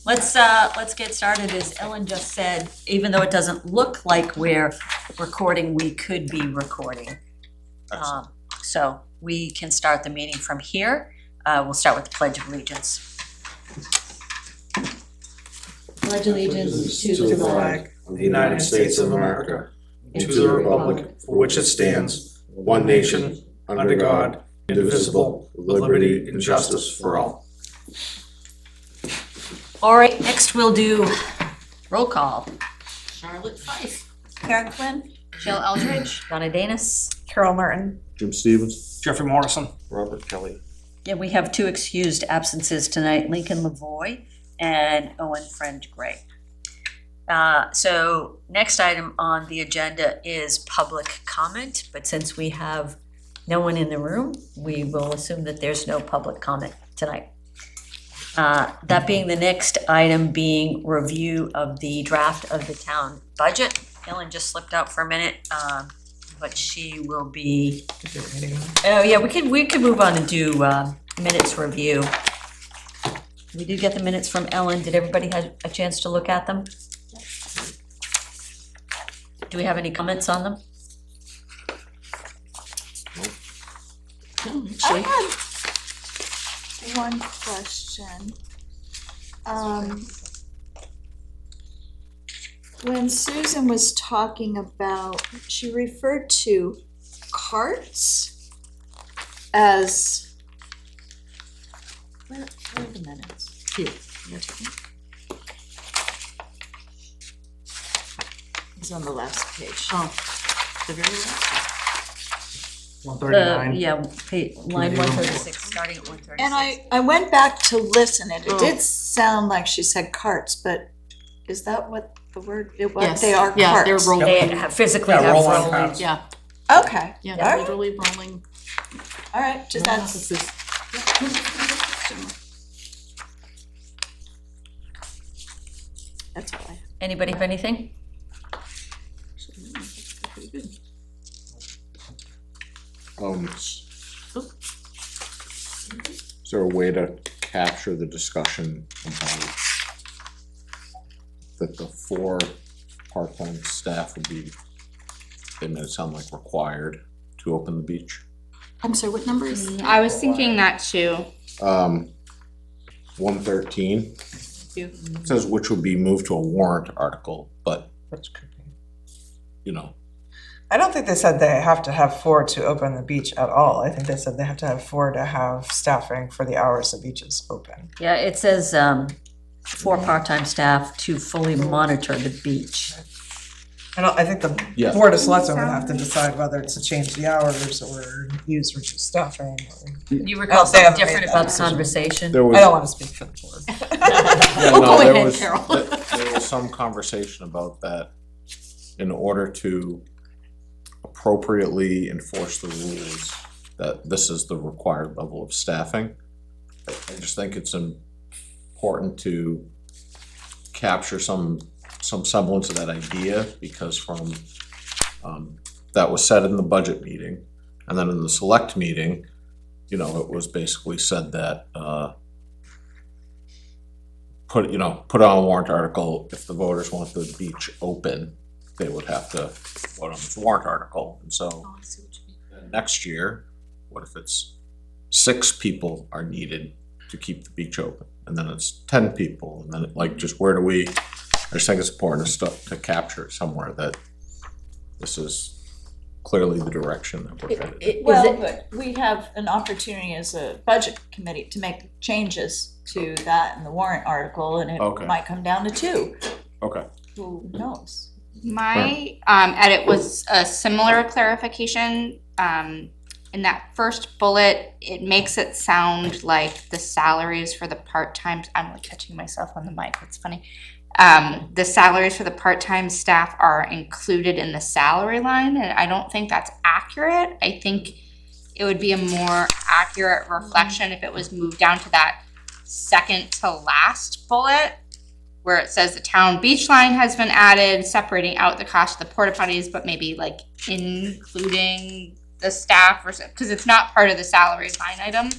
let's get started. As Ellen just said, even though it doesn't look like we're recording, we could be recording. So we can start the meeting from here. We'll start with the Pledge of Allegiance. Pledge allegiance to the flag of the United States of America, and to the republic for which it stands, one nation, under God, indivisible, with liberty and justice for all. All right, next we'll do roll call. Charlotte Fife. Karen Quinn. Jill Eldridge. Donna Danis. Carol Martin. Jim Stevens. Jeffrey Morrison. Robert Kelly. Yeah, we have two excused absences tonight, Lincoln Lavoy and Owen Friend Gray. So next item on the agenda is public comment, but since we have no one in the room, we will assume that there's no public comment tonight. That being the next item being review of the draft of the town budget. Ellen just slipped out for a minute, but she will be. Oh yeah, we can move on and do minutes review. We did get the minutes from Ellen. Did everybody have a chance to look at them? Do we have any comments on them? I had one question. When Susan was talking about, she referred to carts as, where are the minutes? Here. It's on the last page. Oh, the very last. 139. Yeah, line 136, starting at 136. And I went back to listen, and it did sound like she said carts, but is that what the word, it was? Yes. They are Yeah, carts? they're rolling. They physically Yeah, have roll-on rolling. carts. Yeah, Okay. yeah, All they're right. literally rolling. All right, just that's, This is- that's all I have. Anybody have anything? Is there a way to capture the discussion about that the 4 part-time staff would be, they made it sound like required to open the beach? I'm sorry, what number is? I was thinking that too. 113 says which would be moved to a warrant article, but you know, I don't think they said they have to have 4 to open the beach at all. I think they said they have to have 4 to have staffing for the hours the beach is open. Yeah, it says 4 part-time staff to fully monitor the beach. I think the Yeah. Board of Selectmen would have to decide whether to change the hours or use reduced staffing. You recall they haven't something different made that about the decision. conversation? there was. I don't want to speak for the board. Yeah, Oh, no, go there ahead, was- Carol. There was some conversation about that in order to appropriately enforce the rules, that this is the required level of staffing. I just think it's important to capture some semblance of that idea, because from, that was said in the budget meeting, and then in the select meeting, you know, it was basically said that, put on a warrant article, if the voters want the beach open, they would have to vote on this warrant article. And so next year, what if it's 6 people are needed to keep the beach open, and then it's 10 people, and then like, just where do we, I just think it's important to capture somewhere that this is clearly the direction that we're headed. Well, but we have an opportunity as a budget committee to make changes to that in the warrant article, and Okay. it might come down to 2. Okay. Who knows? My edit was a similar clarification. In that first bullet, it makes it sound like the salaries for the part-time, I'm like catching myself on the mic, that's funny. The salaries for the part-time staff are included in the salary line, and I don't think that's accurate. I think it would be a more accurate reflection if it was moved down to that second to last bullet, where it says the town beach line has been added, separating out the cost of the porta potties, but maybe like including the staff, or because it's not part of the salary line item.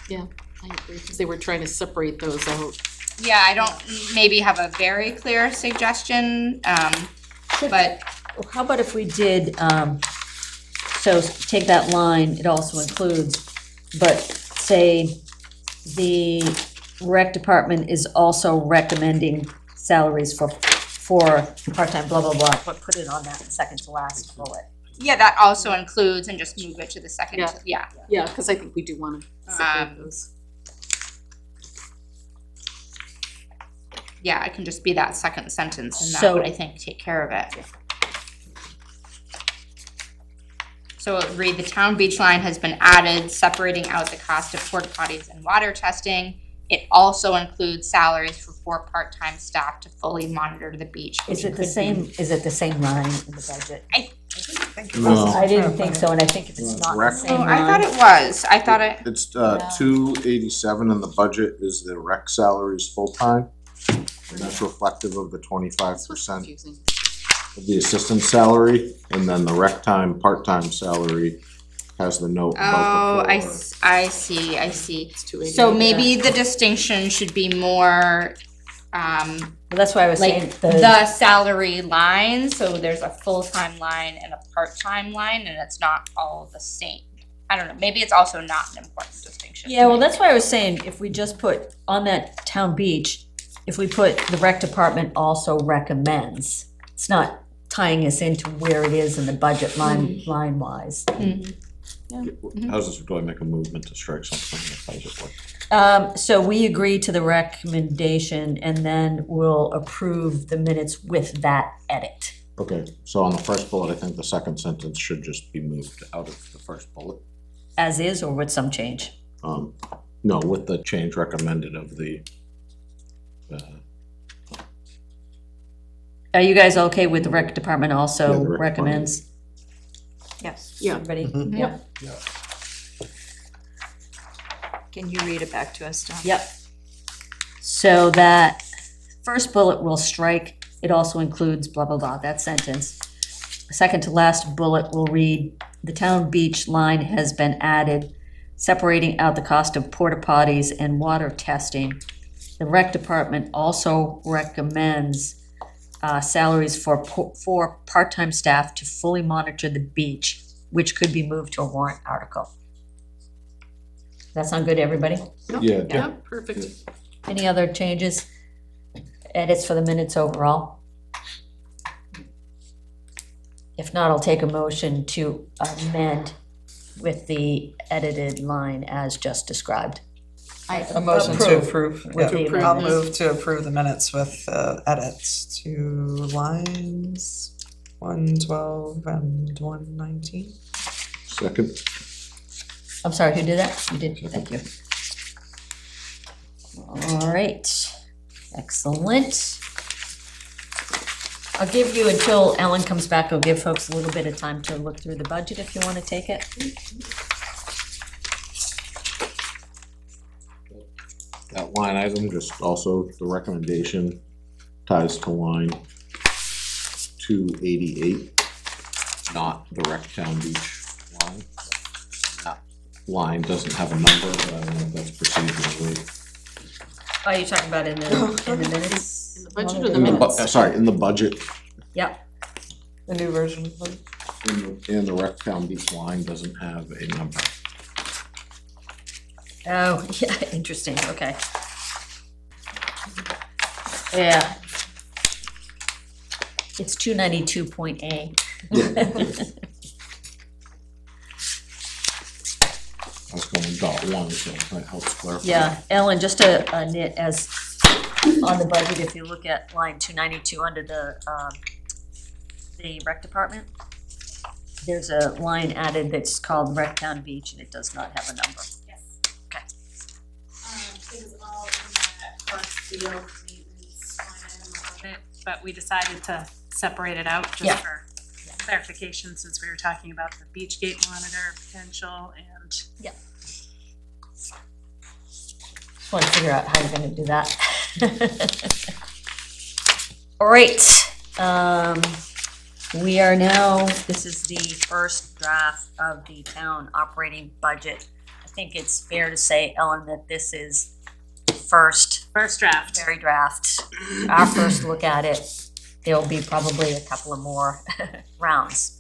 Yeah. I agree, because they were trying to separate those out. Yeah, I don't maybe have a very clear suggestion, but How about if we did, so take that line, it also includes, but say the rec department is also recommending salaries for part-time blah, blah, blah, but put it on that second to last bullet. yeah, that also includes, and just move it to the second, Yeah. yeah. Yeah, because I think we do want to separate Um, those. Yeah, it can just be that second sentence and that So- would, I think, take care of it. So it would read, the town beach line has been added, separating out the cost of porta potties and water testing. It also includes salaries for 4 part-time staff to fully monitor the beach. Is which it the could same, be- is it the same line in the budget? No. I didn't think so, and I think if it's not the Rec- same Oh, line. I thought it was, I thought it, It's 287 in the budget is the rec salaries full-time. And that's reflective of the 25% Confusing. of the assistant salary, and then the rec time, part-time salary has the note oh, about the I, four. I see, I see. It's 288. So maybe the distinction should be more, Well, that's why I was saying, like the salary line, so there's a full-time line and a part-time line, and it's not all the same. I don't know, maybe it's also not an important distinction. yeah, well, that's why I was saying, if we just put on that town beach, if we put the rec department also recommends, it's not tying us into where it is in the budget line wise. How's this, do I make a movement to strike something in the budget? What- So we agree to the recommendation and then we'll approve the minutes with that edit. Okay, so on the first bullet, I think the second sentence should just be moved out of the first bullet. As is or with some change? No, with the change recommended of the, Are you guys okay with the rec department Yeah, also the rec recommends? Yes. Yeah. Everybody? Mhm. Yep. Can you read it back to us, Don? Yep. So that first bullet will strike, it also includes blah, blah, blah, that sentence. Second to last bullet will read, the town beach line has been added, separating out the cost of porta potties and water testing. The rec department also recommends salaries for part-time staff to fully monitor the beach, which could be moved to a warrant article. Does that sound good to everybody? yeah, Yeah, perfect. Any other changes, edits for the minutes overall? If not, I'll take a motion to amend with the edited line as just described. A motion to approve. With Yeah, the I'll amendments. move to approve the minutes with edits to lines 112 and 119. second. I'm sorry, who did that? You did, thank you. All right, excellent. I'll give you until Ellen comes back, I'll give folks a little bit of time to look through the budget if you want to take it. That line item, just also the recommendation ties to line 288, not the rec town beach line. That line doesn't have a number, but I don't know if that's procedurally. Oh, you're talking about in the minutes? In the budget or the In the minutes? sorry, in the budget, Yep, The new version. in the rec town beach line doesn't have a number. oh, yeah, interesting, okay. Yeah. It's 292.A. I was going .1, so that helps clarify. Yeah, Ellen, just a nit as on the budget, if you look at line 292 under the rec department, there's a line added that's called Rec Town Beach and it does not have a number. It was all in that first field maintenance line item above it, but we decided to separate it out Yeah. just for clarification, since we were talking about the beach gate monitor potential and Just want to figure out how you're gonna do that. All right, we are now, this is the first draft of the town operating budget think it's fair to say, Ellen, that this is first Draft. very draft, our first look at it. There'll be probably a couple of more rounds.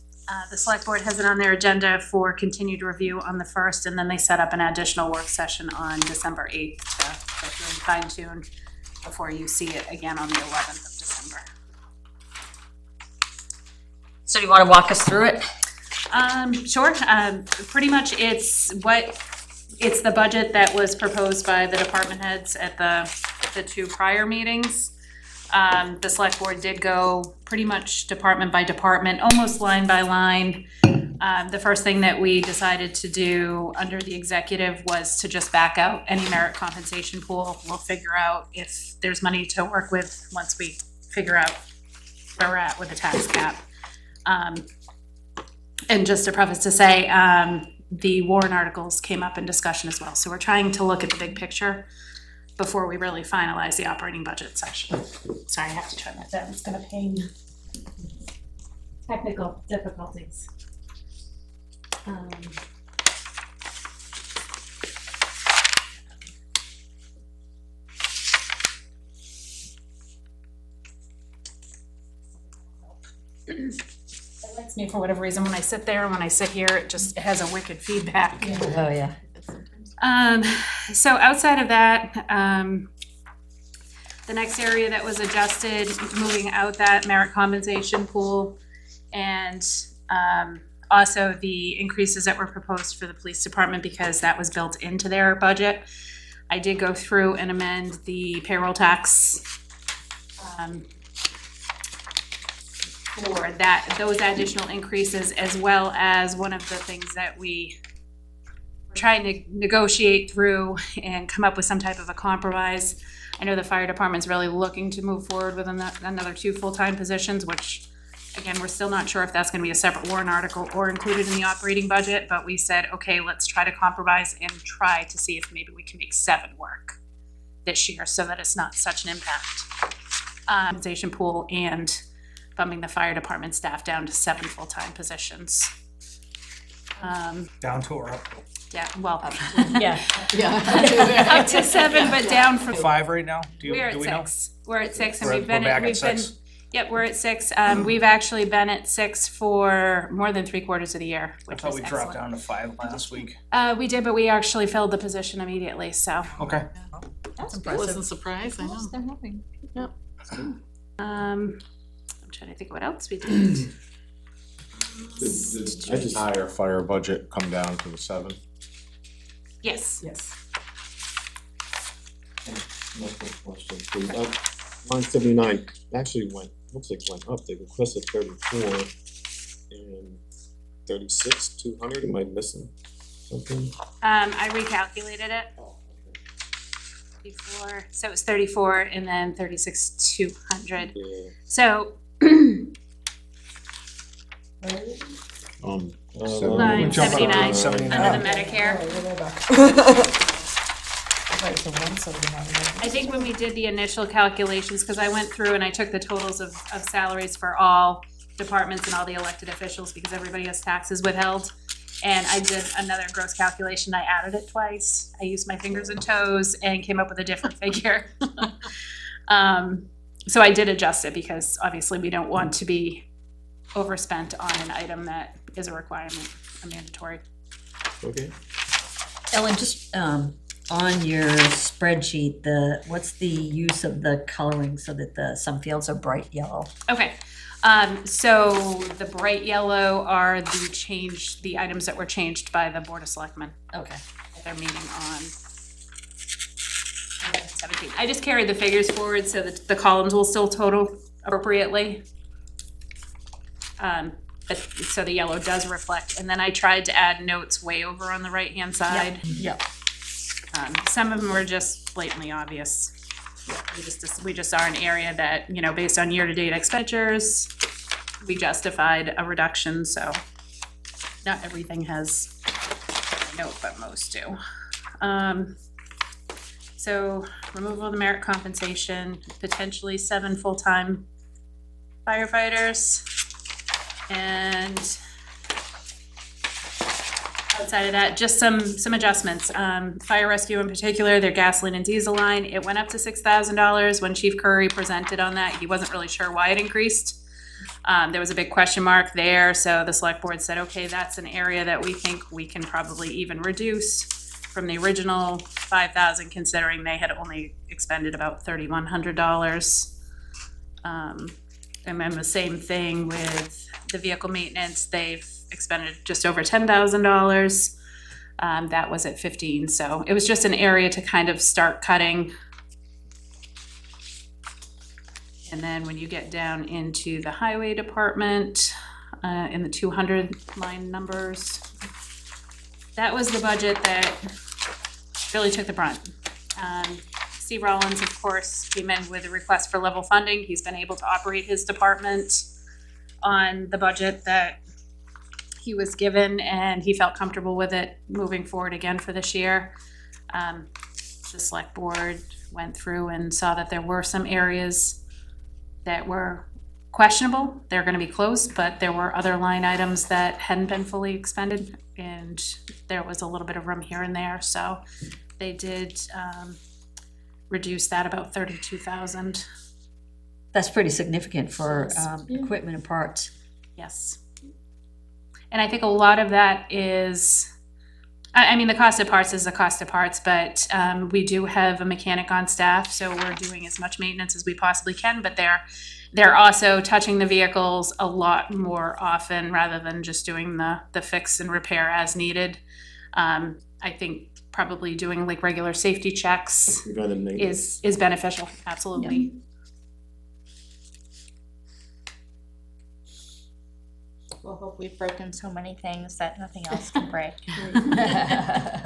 The select board has it on their agenda for continued review on the 1st, and then they set up an additional work session on December 8th to go through and fine tune before you see it again on the 11th of December. So do you want to walk us through it? Sure. Pretty much it's the budget that was proposed by the department heads at the two prior meetings. The select board did go pretty much department by department, almost line by line. The first thing that we decided to do under the executive was to just back out any merit compensation pool. We'll figure out if there's money to work with once we figure out where we're at with the tax cap. And just to preface to say, the warrant articles came up in discussion as well. So we're trying to look at the big picture before we really finalize the operating budget section. Sorry, I have to turn that down. It's gonna pain. Technical difficulties. It likes me for whatever reason when I sit there and when I sit here, it has a wicked feedback. Oh, yeah. So outside of that, the next area that was adjusted, moving out that merit compensation pool, and also the increases that were proposed for the police department because that was built into their budget. I did go through and amend the payroll tax for those additional increases, as well as one of the things that we were trying to negotiate through and come up with some type of a compromise. I know the fire department's really looking to move forward with another 2 full-time positions, which, again, we're still not sure if that's gonna be a separate warrant article or included in the operating budget, but we said, okay, let's try to compromise and try to see if maybe we can make 7 work this year so that it's not such an impact. Compensation pool and bumping the fire department staff down to 7 full-time positions. Down to or up Yeah, well, Yeah. up to 7, but down from. to 5 right now? We're at Do we know? 6. We're at 6, and We're we've been, back at we've been, 6. yep, we're at 6. We've actually been at 6 for more than 3/4 of the year, I which thought is we dropped excellent. down to 5 last week. We did, but we actually filled the position immediately, so. Okay. That's Wasn't impressive. surprised, I know. I'm trying to think what else we did. Did entire fire budget come down to the 7? Yes. Question. Line 79 actually looks like went up. They requested 34 and 36, 200. Am I missing something? I recalculated it. 34, so it was 34 and then 36, 200. Yeah. So line jump up to 79 under the Medicare. Right, so 179. I think when we did the initial calculations, because I went through and I took the totals of salaries for all departments and all the elected officials, because everybody has taxes withheld. And I did another gross calculation, I added it twice, I used my fingers and toes and came up with a different figure. So I did adjust it, because obviously we don't want to be overspent on an item that is a requirement, a mandatory. Okay. Ellen, just on your spreadsheet, what's the use of the coloring so that some fields are bright yellow? Okay, so the bright yellow are the items that were changed by the Board of Selectmen Okay. at their meeting on 17. I just carried the figures forward so that the columns will still total appropriately. But, so the yellow does reflect, and then I tried to add notes way over on the right-hand side. Yep. Some of them were just blatantly obvious. We just are an area that, based on year-to-date expenditures, we justified a reduction, so not everything has a note, but most do. So removal of the merit compensation, potentially 7 full-time firefighters, and outside of that, just some adjustments. Fire rescue in particular, their gasoline and diesel line, it went up to $6,000. When Chief Curry presented on that, he wasn't really sure why it increased. There was a big question mark there, so the select board said, okay, that's an area that we think we can probably even reduce from the original 5,000, considering they had only expended about $3,100. And then the same thing with the vehicle maintenance, they've expended just over $10,000. That was at 15, so it was just an area to kind of start cutting. And then when you get down into the highway department, in the 200 line numbers, that was the budget that really took the brunt. Steve Rollins, of course, came in with a request for level funding. He's been able to operate his department on the budget that he was given, and he felt comfortable with it moving forward again for this year. The select board went through and saw that there were some areas that were questionable. They're gonna be closed, but there were other line items that hadn't been fully expended, and there was a little bit of room here and there, so they did, reduce that about 32,000. That's pretty significant for Yes. equipment and parts. Yes. And I think a lot of that is, I mean, the cost of parts is the cost of parts, but we do have a mechanic on staff, so we're doing as much maintenance as we possibly can, but they're also touching the vehicles a lot more often rather than just doing the fix and repair as needed. I think probably doing like regular safety checks Preventive maintenance. is beneficial, absolutely. We'll hope we've broken so many things that nothing else can break.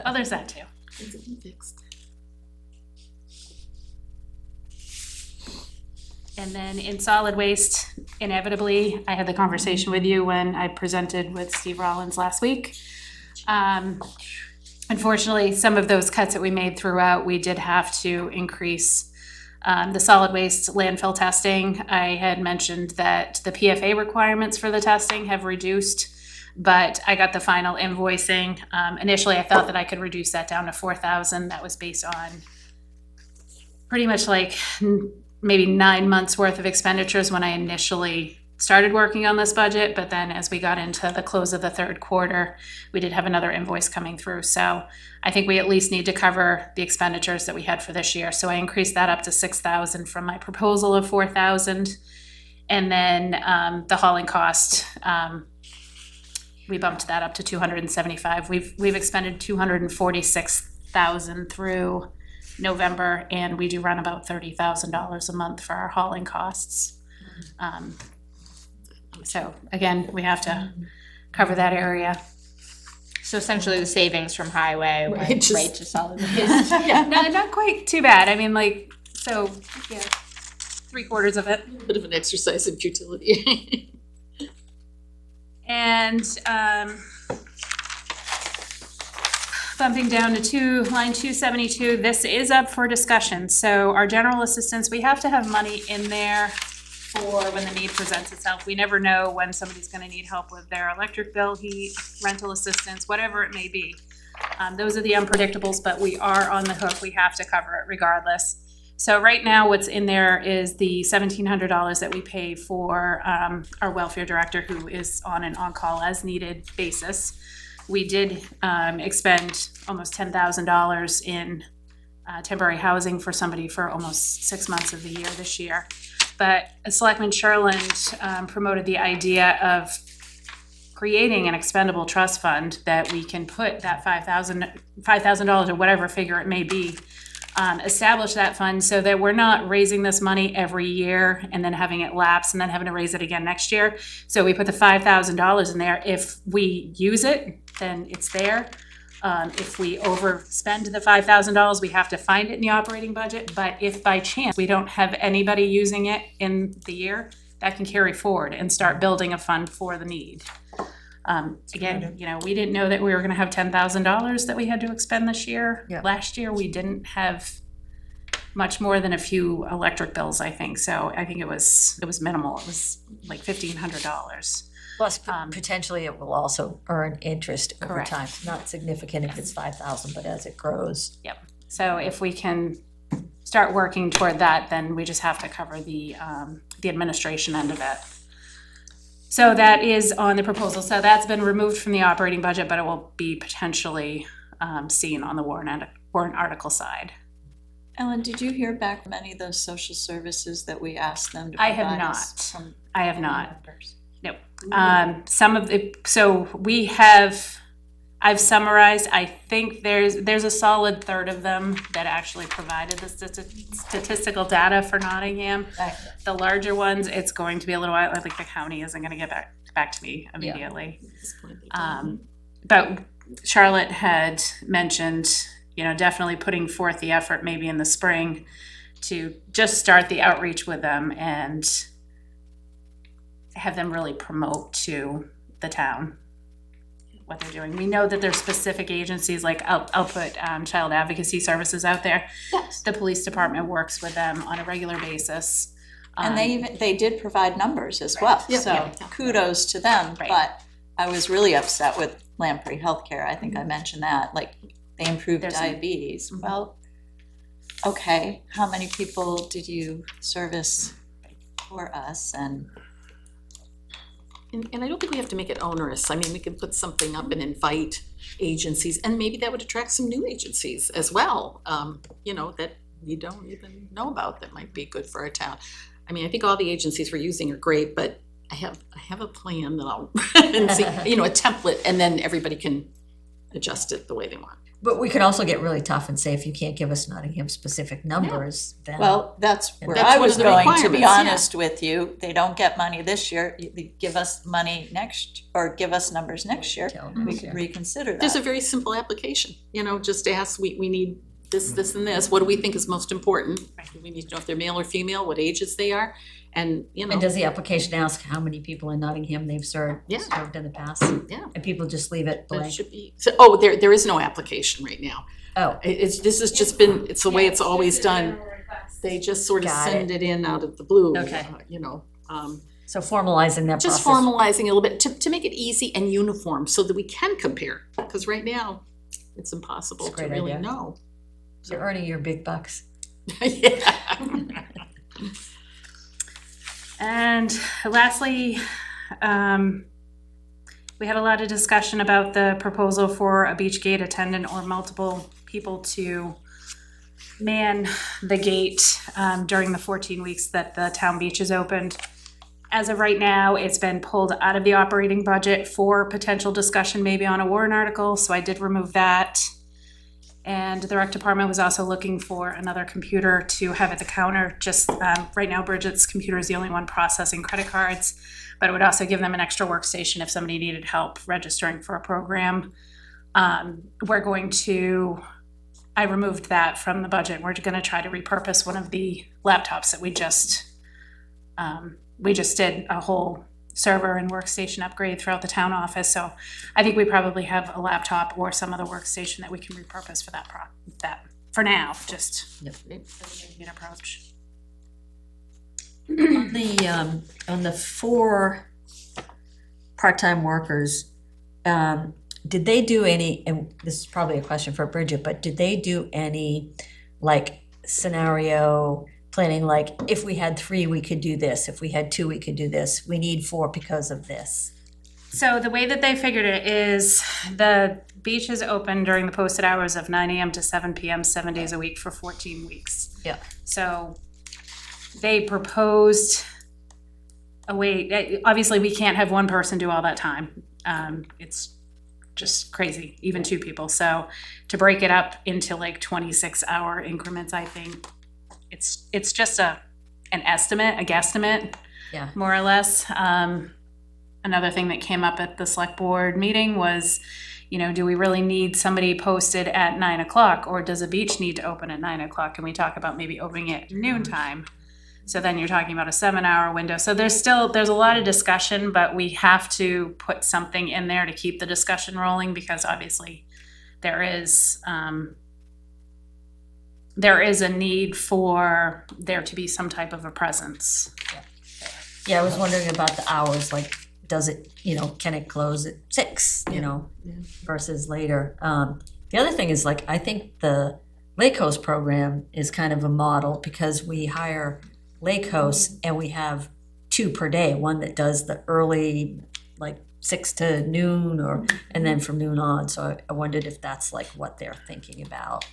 Oh, there's that too. And then in solid waste, inevitably, I had the conversation with you when I presented with Steve Rollins last week. Unfortunately, some of those cuts that we made throughout, we did have to increase the solid waste landfill testing. I had mentioned that the PFA requirements for the testing have reduced, but I got the final invoicing. Initially, I thought that I could reduce that down to 4,000. That was based on pretty much like maybe 9 months worth of expenditures when I initially started working on this budget, but then as we got into the close of the third quarter, we did have another invoice coming through. So I think we at least need to cover the expenditures that we had for this year. So I increased that up to 6,000 from my proposal of 4,000. And then the hauling cost, we bumped that up to 275. We've expended 246,000 through November, and we do run about $30,000 a month for our hauling costs. So again, we have to cover that area. So essentially the savings from highway went Right, just- right to solid waste. Yeah, not quite too bad. I mean, like, so, yeah, 3/4 of it. Bit of an exercise in futility. And bumping down to line 272, this is up for discussion. So our general assistance, we have to have money in there for when the need presents itself. We never know when somebody's gonna need help with their electric bill, heat, rental assistance, whatever it may be. Those are the unpredictables, but we are on the hook. We have to cover it regardless. So right now, what's in there is the $1,700 that we pay for our welfare director, who is on an on-call as needed basis. We did expend almost $10,000 in temporary housing for somebody for almost 6 months of the year this year. But Selectman Sherland promoted the idea of creating an expendable trust fund that we can put that $5,000 or whatever figure it may be, establish that fund so that we're not raising this money every year and then having it lapse and then having to raise it again next year. So we put the $5,000 in there. If we use it, then it's there. If we overspend the $5,000, we have to find it in the operating budget. But if by chance we don't have anybody using it in the year, that can carry forward and start building a fund for the need. Again, you know, we didn't know that we were gonna have $10,000 that we had to expend this year. Yeah. Last year, we didn't have much more than a few electric bills, I think. So I think it was minimal. It was like $1,500. Plus, Um, potentially it will also earn interest over Correct. time. Not significant if it's 5,000, but as it grows. So if we can start working toward that, then we just have to cover the administration end of it. So that is on the proposal. So that's been removed from the operating budget, but it will be potentially seen on the warrant article side. Ellen, did you hear back from any of those social services that we asked them to I have provide not. us from I have not. members? Some of the, so I've summarized, I think there's a solid third of them that actually provided the statistical data for Nottingham. Right. The larger ones, it's going to be a little while, I think the county isn't gonna get back to me immediately. But Charlotte had mentioned, definitely putting forth the effort maybe in the spring to just start the outreach with them and have them really promote to the town what they're doing. We know that there's specific agencies, like I'll put Child Advocacy Services out there. Yes. The police department works with them on a regular basis. And they did provide numbers as well, Yeah. so Yeah. kudos to them. Right. But I was really upset with Lamprey Healthcare. I think I mentioned that, like, they improved There's some- diabetes. Well, okay, how many people did you service for us? And And I don't think we have to make it onerous. I mean, we can put something up and invite agencies, and maybe that would attract some new agencies as well, that we don't even know about that might be good for our town. I mean, I think all the agencies we're using are great, but I have a plan that I'll, and see, a template, and then everybody can adjust it the way they want. But we can also get really tough and say, if you can't give us Nottingham-specific numbers, then. well, that's where That's I one was of the going, to be requirements, yeah. honest with you. They don't get money this year. You give us money next, or give us numbers next year. Tell We us, could yeah. reconsider There's a that. very simple application, just ask, we need this, and this. What do we think is most important? We need to know if they're male or female, what ages they are, and, And does the application ask how many people in Nottingham they've served Yeah. in the past? Yeah. And people just leave it But it blank? should be, there is no application right now. Oh, This has just been, it's the way it's always done. They just sort of Got send it in out of the blue. Okay. So formalizing that process. just formalizing a little bit to make it easy and uniform so that we can compare. Because right now, it's impossible It's a to great really idea. know. You're earning your big bucks. Yeah. And lastly, we had a lot of discussion about the proposal for a beach gate attendant or multiple people to man the gate during the 14 weeks that the town beach is opened. As of right now, it's been pulled out of the operating budget for potential discussion maybe on a warrant article, so I did remove that. And the rec department was also looking for another computer to have at the counter. Just right now, Bridget's computer is the only one processing credit cards, but it would also give them an extra workstation if somebody needed help registering for a program. I removed that from the budget. We're gonna try to repurpose one of the laptops that we just did a whole server and workstation upgrade throughout the town office, so I think we probably have a laptop or some other workstation that we can repurpose for that for now, just Yep. an approach. On the 4 part-time workers, did they do any, and this is probably a question for Bridget, but did they do any, like, scenario planning, like, if we had 3, we could do this, if we had 2, we could do this, we need 4 because of this? So the way that they figured it is the beach is open during the posted hours of 9 AM to 7 PM, 7 days a week for 14 weeks. Yeah. So they proposed a way, obviously we can't have one person do all that time. It's just crazy, even 2 people. So to break it up into like 26-hour increments, I think it's just an estimate, a guesstimate. Yeah. More or less. Another thing that came up at the select board meeting was, do we really need somebody posted at 9 o'clock, or does a beach need to open at 9 o'clock? Can we talk about maybe opening it at noontime? So then you're talking about a 7-hour window. So there's a lot of discussion, but we have to put something in there to keep the discussion rolling, because obviously there is a need for there to be some type of a presence. Yeah, I was wondering about the hours, like, does it, can it close at 6, Yeah. versus later? The other thing is like, I think the Lake Coast program is kind of a model because we hire Lake Coast and we have 2 per day, one that does the early, like 6 to noon and then from noon on. So I wondered if that's like what they're thinking about.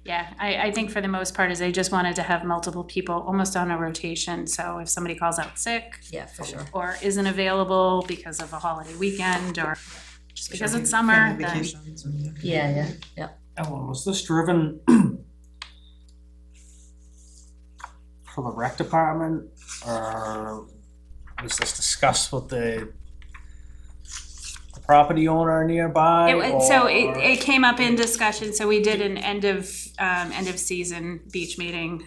Yeah, I think for the most part is they just wanted to have multiple people almost on a rotation. So if somebody calls out sick Yeah, for sure. or isn't available because of a holiday weekend or just because it's summer, Family then vacations and- Yeah. Ellen, was this driven for the rec department, or was this discussed with the property owner nearby? So or- it came up in discussion, so we did an end of season beach meeting.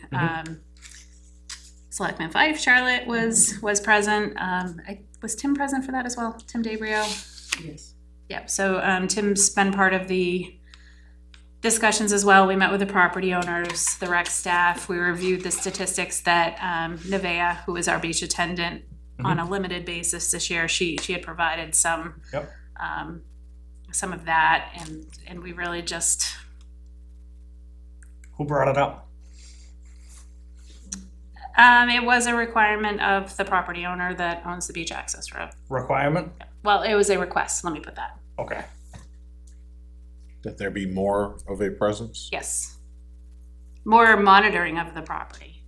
Selectman Fife, Charlotte was present, was Tim present for that as well, Tim DeBrio? Yes. Yep, so Tim's been part of the discussions as well. We met with the property owners, the rec staff, we reviewed the statistics that Nevaeh, who is our beach attendant, on a limited basis this year, she had provided some Yep. some of that, and we really just, Who brought it up? it was a requirement of the property owner that owns the beach access road. Requirement? Well, it was a request, let me put that, Okay. That there be more of a presence? yes. More monitoring of the property.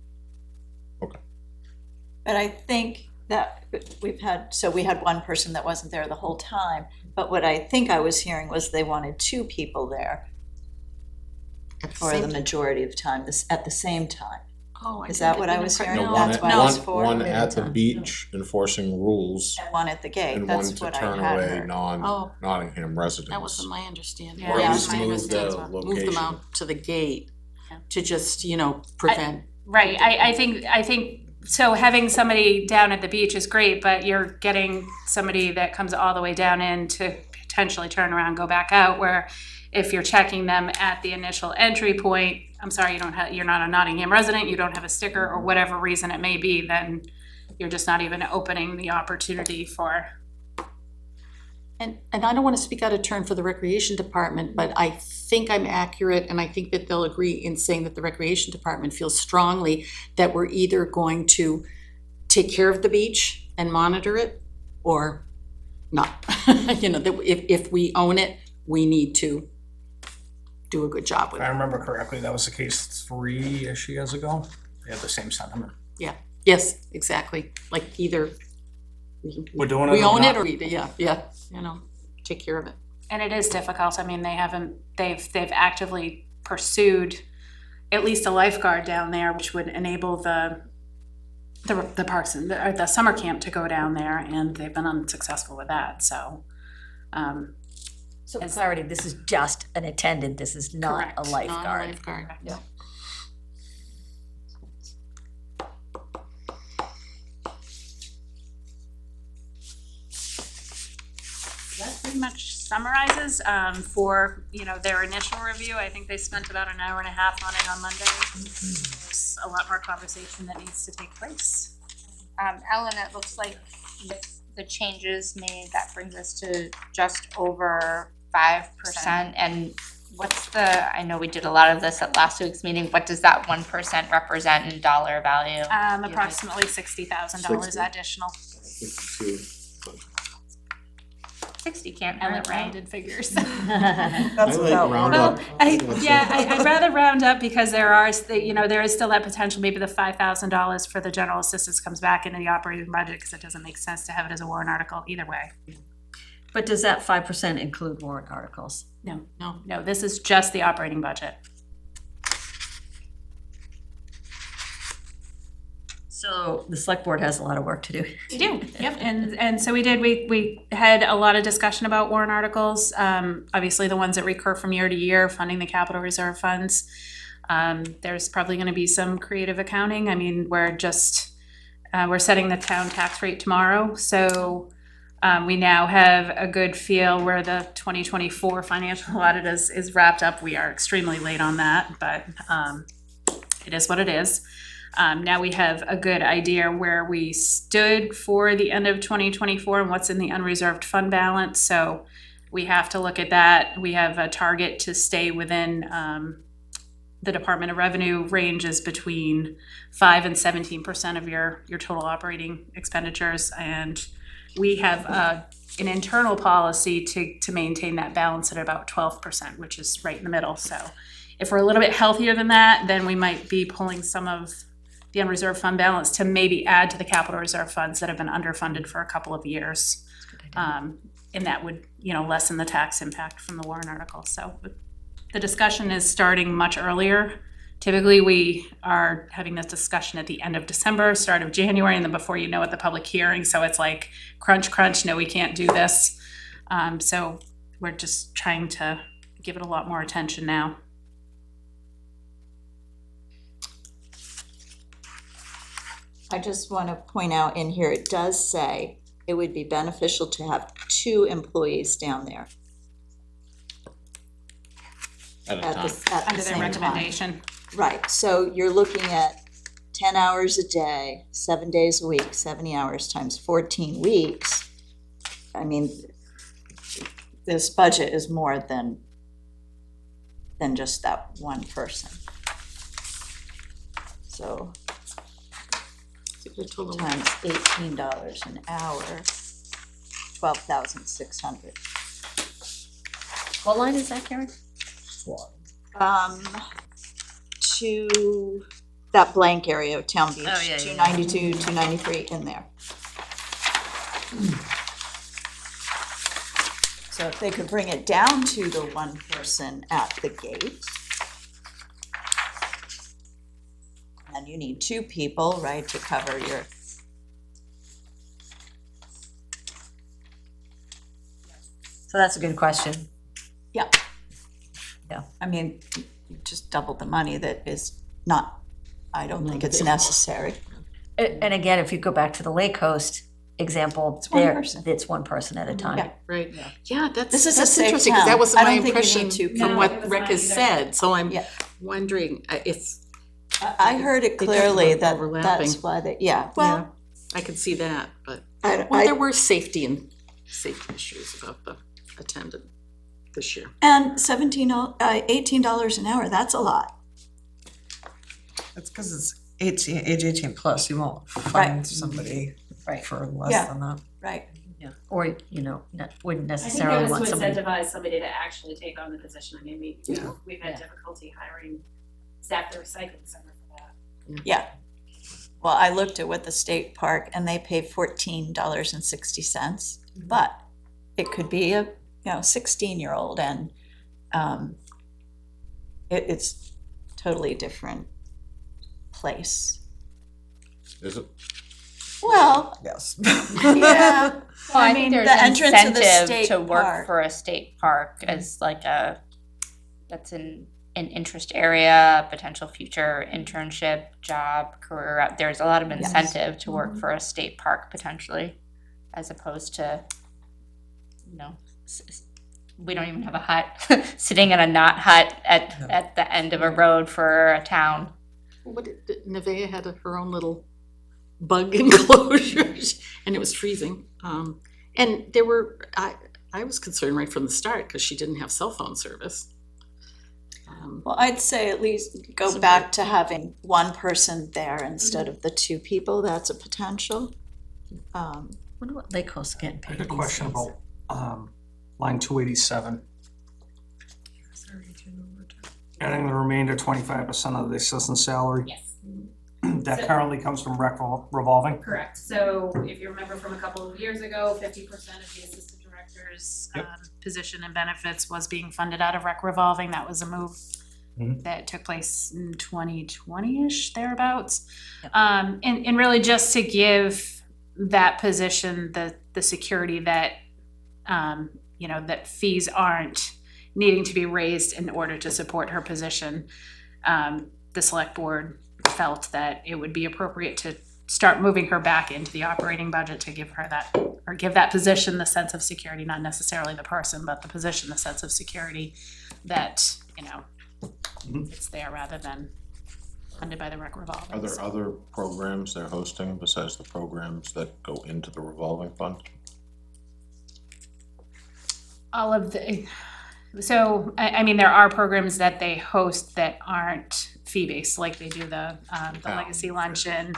But I think that we had one person that wasn't there the whole time, but what I think I was hearing was they wanted 2 people there for the majority of time, at the same time. Oh, Is that what I was hearing? No, That's one what at, I was for. one at the beach enforcing rules And one at the gate, and one that's to what I turn had away heard. Oh. Nottingham residents. That wasn't my understanding. Yeah, Or that at was least my move understanding the as well. Move them location. out to the gate Yeah. to just, prevent. Right, I think, so having somebody down at the beach is great, but you're getting somebody that comes all the way down in to potentially turn around, go back out, where if you're checking them at the initial entry point, I'm sorry, you're not a Nottingham resident, you don't have a sticker, or whatever reason it may be, then you're just not even opening the opportunity for. And I don't want to speak out of turn for the recreation department, but I think I'm accurate, and I think that they'll agree in saying that the recreation department feels strongly that we're either going to take care of the beach and monitor it, or not. That if we own it, we need to do a good job with If I it. remember correctly, that was the case 3-ish years ago. They had the same sentiment. Yes, exactly, like either We're doing it we or own it not. or take care of it. And it is difficult, I mean, they've actively pursued at least a lifeguard down there, which would enable the parks and the summer camp to go down there, and they've been unsuccessful with that, so. So for clarity, this is just an attendant, this is not a Correct. lifeguard. Non-lifeguard, yeah. That pretty much summarizes, for, their initial review. I think they spent about an hour and a half on it on Monday. There's a lot more conversation that needs to take place. Ellen, it looks like with the changes made, that brings us to just over 5%. And what's I know we did a lot of this at last week's meeting, what does that 1% represent in dollar value? Approximately $60,000 additional. 60 can't I hurt, like right? rounded figures. That's I like without round Well, up. I'd rather round up because there is still that potential, maybe the $5,000 for the general assistance comes back into the operating budget, because it doesn't make sense to have it as a warrant article either way. But does that 5% include warrant articles? No, No, no, this is just the operating budget. So the select board has a lot of work to do. We do, yep, and so we did, we had a lot of discussion about warrant articles, obviously the ones that recur from year to year, funding the capital reserve funds. There's probably gonna be some creative accounting, I mean, we're setting the town tax rate tomorrow, so we now have a good feel where the 2024 financial audit is wrapped up. We are extremely late on that, but it is what it is. Now we have a good idea where we stood for the end of 2024 and what's in the unreserved fund balance. So we have to look at that. We have a target to stay within the Department of Revenue ranges between 5 and 17% of your total operating expenditures. And we have an internal policy to maintain that balance at about 12%, which is right in the middle. So if we're a little bit healthier than that, then we might be pulling some of the unreserved fund balance to maybe add to the capital reserve funds that have been underfunded for a couple of years. And that would, lessen the tax impact from the warrant article. So the discussion is starting much earlier. Typically, we are having this discussion at the end of December, start of January, and then before you know it, the public hearing. So it's like crunch, crunch, no, we can't do this. So we're just trying to give it a lot more attention now. I just want to point out in here, it does say it would be beneficial to have 2 employees down there At a at time. the, at the Under their same time. recommendation. Right, so you're looking at 10 hours a day, 7 days a week, 70 hours times 14 weeks. I mean, this budget is more than just that one person. So The total times $18 an hour, 12,600. What line is that, Karen? To that blank area of Town Beach, Oh, yeah, yeah, 292, 293 in there. So if they could bring it down to the one person at the gate. And you need 2 people, right, to cover your. So that's a good question. I mean, you just double the money that is not, I don't think it's necessary. And again, if you go back to the Lake Coast example, It's one there, person. it's one person at a time. Yeah. Right, yeah, This is a that's safe interesting, because that town. wasn't I my don't think you impression need 2 from people. No, what it was Rick mine has either. said, so I'm Yeah. wondering if, I heard it They talked clearly about that overlapping. that's why they, yeah, well, I could see that, but, I, well, there were safety issues about the attendant this year. and $18 an hour, that's a lot. It's because it's age 18 plus, you won't find somebody Right. for less Yeah. than that. Right. Yeah. Or, wouldn't I think necessarily that want was to somebody. incentivize somebody to actually take on the position. I mean, we've had Yeah. difficulty hiring staff at the recycling center for that. Yeah. Well, I looked at what the state park and they pay $14.60, but it could be a, 16-year-old and it's totally different place. Is it? Well, Yes. yeah, Well, I I mean, think there's the an entrance of the incentive state to work park. for a state park as like that's an interest area, potential future internship, job, career. There's a lot of incentive to work for a state park potentially, as opposed to, we don't even have a hut, sitting in a not hut at the end of a road for a town. What did, Nevaeh had her own little bug enclosures, and it was freezing. And there were, I was concerned right from the start, because she didn't have cell phone service. well, I'd say at least go back to having one person there instead of the 2 people, that's a potential. Wonder what Lake Coast's getting I paid had a these question days. about, line 287. Adding the remainder 25% of the assistant salary. Yes. That So- currently comes from rec revolving. Correct. So if you remember from a couple of years ago, 50% of the assistant director's Yep. position and benefits was being funded out of rec revolving. That was a move Mhm. that took place in 2020-ish, thereabouts. Yep. And really just to give that position the security that, that fees aren't needing to be raised in order to support her position. The select board felt that it would be appropriate to start moving her back into the operating budget to give her that, or give that position the sense of security, not necessarily the person, but the position, the sense of security that, Mhm. it's there rather than funded by the rec revolving. Are there other programs they're hosting besides the programs that go into the revolving fund? All of the, so, I mean, there are programs that they host that aren't fee-based, like they do the Legacy Luncheon,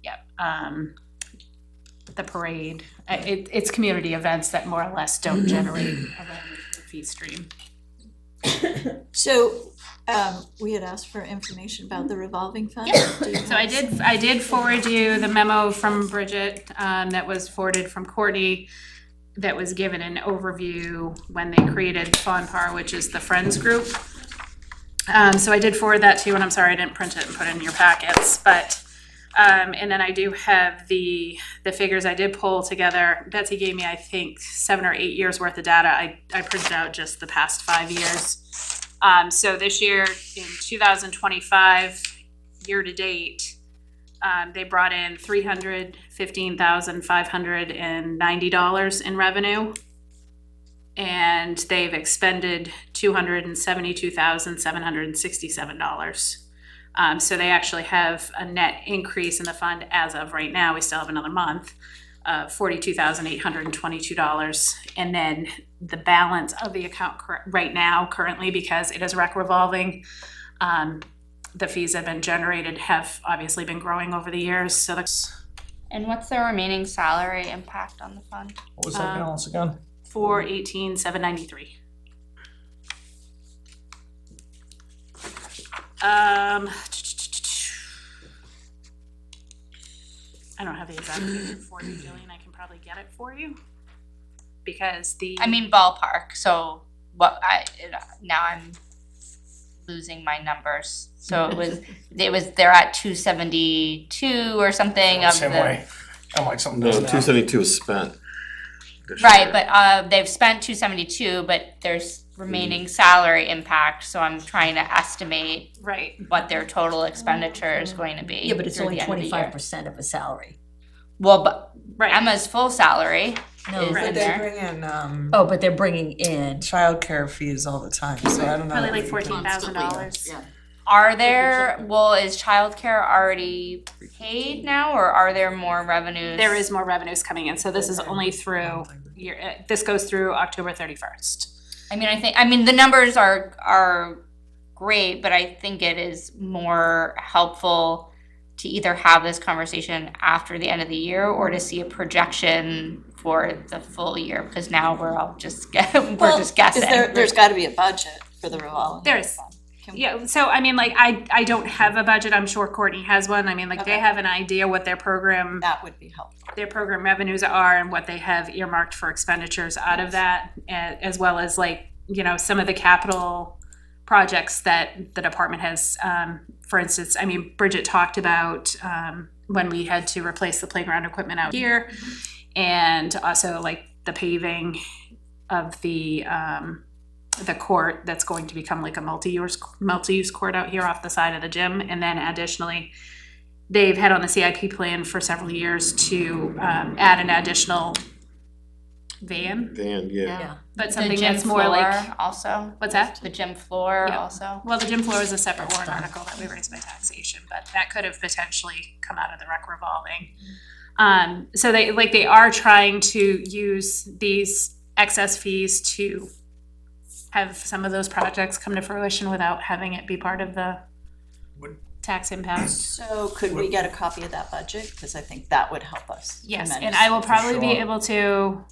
yep, the parade. It's community events that more or less don't generate a revenue fee stream. So, we had asked for information about the revolving fund. Do you So I have did forward you the memo from Bridget, that was forwarded from Courtney, that was given an overview when they created FONPAR, which is the Friends Group. So I did forward that to you, and I'm sorry I didn't print it and put it in your packets, but, and then I do have the figures I did pull together. Betsy gave me, I think, 7 or 8 years worth of data. I printed out just the past 5 years. So this year, in 2025, year to date, they brought in $315,590 in revenue. And they've expended $272,767. So they actually have a net increase in the fund as of right now. We still have another month, $42,822. And then the balance of the account right now, currently, because it is rec revolving, the fees that have been generated have obviously been growing over the years, so that's And what's the remaining salary impact on the fund? What was that balance again? 418,793. I don't have the exact figure for you, Jillian, I can probably get it for you. Because I mean ballpark, so now I'm losing my numbers. So they're at 272 or something of Same the. way. I'm like something. No, doesn't happen. 272 is spent. Right, but they've spent 272, but there's remaining salary impact, so I'm trying to estimate right, what their total expenditure is going to be. Yeah, but it's through only the end of the year. 25% of a salary. Well, but right. Emma's full salary No, is But in they there. bring in, Oh, but they're bringing in, childcare fees all the time, so I don't know. Probably like if you can- $14,000. Yeah. Are there, well, is childcare already paid now, or are there more revenues? There is more revenues coming in, so this is only through, this goes through October 31st. I mean, the numbers are great, but I think it is more helpful to either have this conversation after the end of the year or to see a projection for the full year, because now we're all just, we're just guessing. There's gotta be a budget for the revolving. There is. fund. Can- Yeah, so I mean, like, I don't have a budget, I'm sure Courtney has one, I mean, like, they Okay. have an idea what their program That would be helpful. revenues are and what they have earmarked for expenditures out of that, as well as like, you know, some of the capital projects that the department has, for instance, I mean, Bridget talked about, when we had to replace the playground equipment out here, and also like the paving of the court that's going to become like a multi-use court out here off the side of the gym, and then additionally, they've had on the CIP plan for several years to add an additional van, Van, yeah. yeah. but The something gym that's more like, floor also, what's that? the gym floor Yeah. also. Well, the gym floor is a separate warrant article that we raised by taxation, but that could have potentially come out of the rec revolving. So they are trying to use these excess fees to have some of those projects come to fruition without having it be part of the tax impact. So could we get a copy of that budget? Cause I think that would help us. Yes, and I will probably be sure. able to,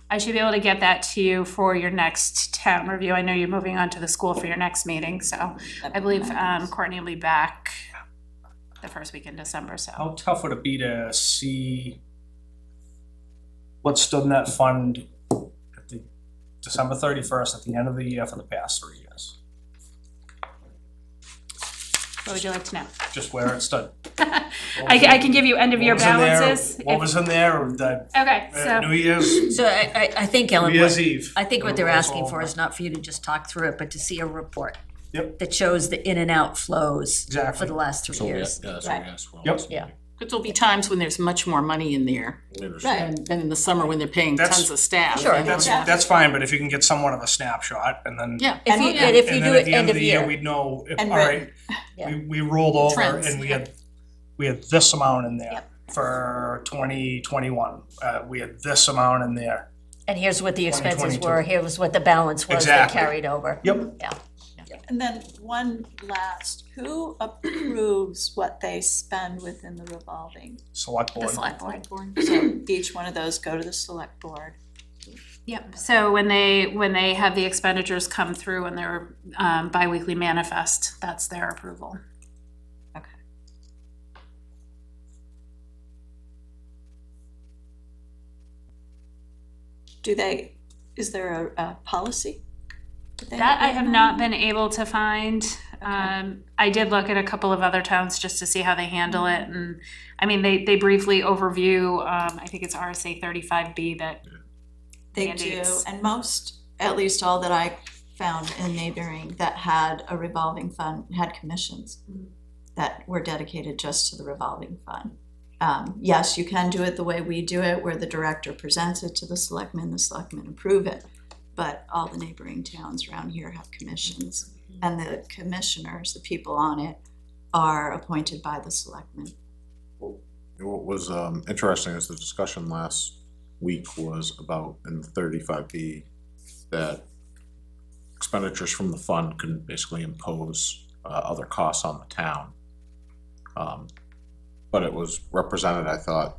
I should be able to get that to you for your next town review. I know you're moving on to the school for your next meeting, so I believe Courtney will be back the first week in December, so. How tough would it be to see what stood in that fund at the December 31st at the end of the year for the past 3 years? What would you like to know? Just where it stood. I can give you end of year What was in there? balances. What was in there, Okay, so, New Year's, So I think, New Ellen, Year's Eve? I think what they're That's asking all. for is not for you to just talk through it, but to see a report. Yep. That shows the in and out flows for Exactly. the last 3 So, yeah, years. that's what we Right. asked for. Yep. Yeah. Because there'll be times when there's much more money in there Right. than in the summer when they're paying That's- tons of staff. Sure. you know? That's fine, but if you can get somewhat of a snapshot and then. Yeah. If you, And- and if you And do then at it the end of the year, year, we'd know, if, And all right, Yeah. we rolled over Trends, and we yeah. had this amount in there Yep. for 2021. We had this amount in there. and here's what the expenses 2022. were, here's what the balance was that Exactly. carried over. Yep. Yeah. And then one last, who approves what they spend within the revolving? Select The board. select board. So each one of those go to the select board. Yep, so when they have the expenditures come through in their biweekly manifest, that's their approval. Is there a policy? That I have not been able to find. I did look at a couple of other towns just to see how they handle it, and, I mean, they briefly overview, I think it's RSA 35B that They do, mandates. and most, at least all that I found in neighboring that had a revolving fund, had commissions that were dedicated just to the revolving fund. Yes, you can do it the way we do it, where the director presents it to the selectmen approve it. But all the neighboring towns around here have commissions, and the commissioners, the people on it, are appointed by the selectmen. What was interesting is the discussion last week was about in the 35B that expenditures from the fund can basically impose other costs on the town. But it was represented, I thought,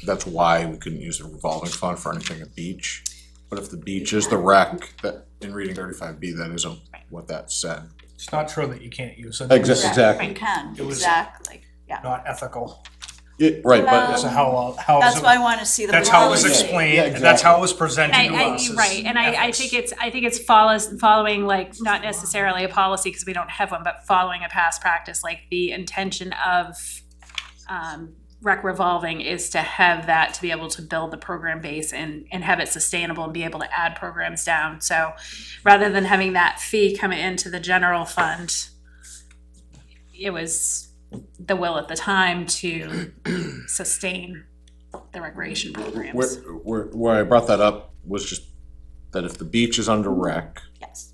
that's why we couldn't use the revolving fund for anything at beach. But if the beach is the rec, that in reading 35B, that isn't what that said. It's not true that you can't use it. Exactly. You can, It was- exactly, yeah. Not ethical. Right, That's but how That's why I wanna see the that's how it was policy. explained, Yeah, and that's how it was And presented to us. is right, and I ethics. think it's following, like, not necessarily a policy, because we don't have one, but following a past practice, like, the intention of rec revolving is to have that, to be able to build the program base and have it sustainable and be able to add programs down. So rather than having that fee come into the general fund, it was the will at the time to sustain the recreation programs. where I brought that up was just that if the beach is under rec Yes,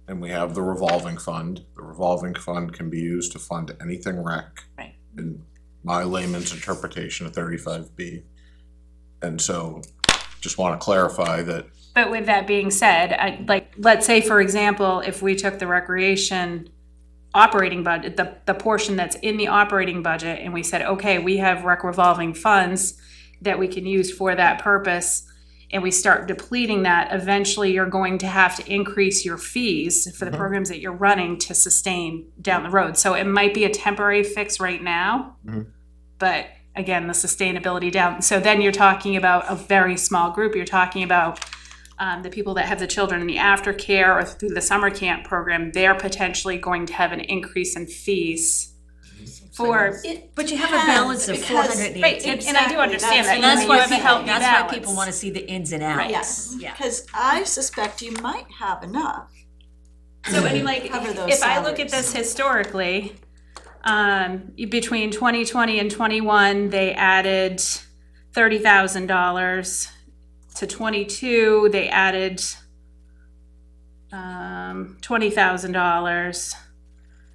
and we have the revolving fund can be used to fund anything rec. Right. In my layman's interpretation of 35B. And so just want to clarify that But with that being said, let's say, for example, if we took the recreation operating budget, the portion that's in the operating budget, and we said, okay, we have rec revolving funds that we can use for that purpose, and we start depleting that, eventually you're going to have to increase your fees for the programs that you're running to sustain down the road. So it might be a temporary fix right now, but again, the sustainability down. So then you're talking about a very small group. You're talking about the people that have the children in the aftercare or through the summer camp program. They're potentially going to have an increase in fees for. But you have a balance of Because- 418. Right, and I do understand that. And that's You why have a people, healthy that's why balance. people wanna see the ins and outs. yes, Yeah. because I suspect you might have enough. So I mean, like, Cover those if I look at this historically, between 2020 and 21, they added $30,000. To 22, they added $20,000.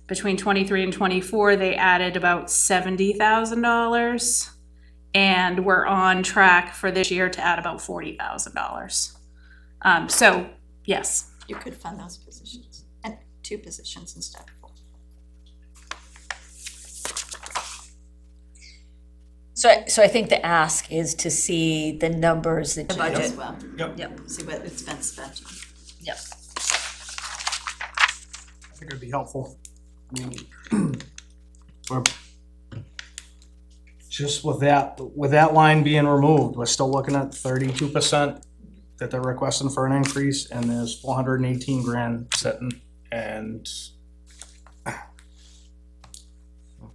Between 23 and 24, they added about $70,000. And we're on track for this year to add about $40,000. So, yes. You could fund those positions, and 2 positions instead of 4. So I think the ask is to see the numbers that you Budget budget. as well, Yep, see what it's been spent on. Yep. I think it'd be helpful. I mean, we're just with that line being removed, we're still looking at 32% that they're requesting for an increase, and there's 418 grand sitting, and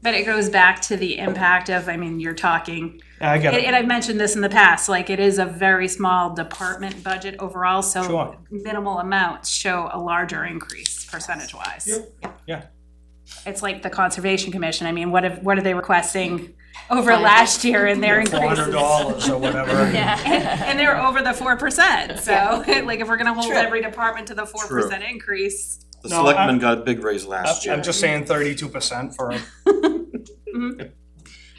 But it goes back to the impact of, I mean, you're talking, I get and it. I've mentioned this in the past, like, it is a very small department budget overall, so Sure. minimal amounts show a larger increase percentage-wise. Yeah. It's like the Conservation Commission, I mean, what are they requesting over last year in their increases. $400 or whatever. Yeah, and they're over the 4%, so like if we're gonna hold True. every department to the 4% increase. The No, selectmen got a big raise last year. I'm just saying 32% for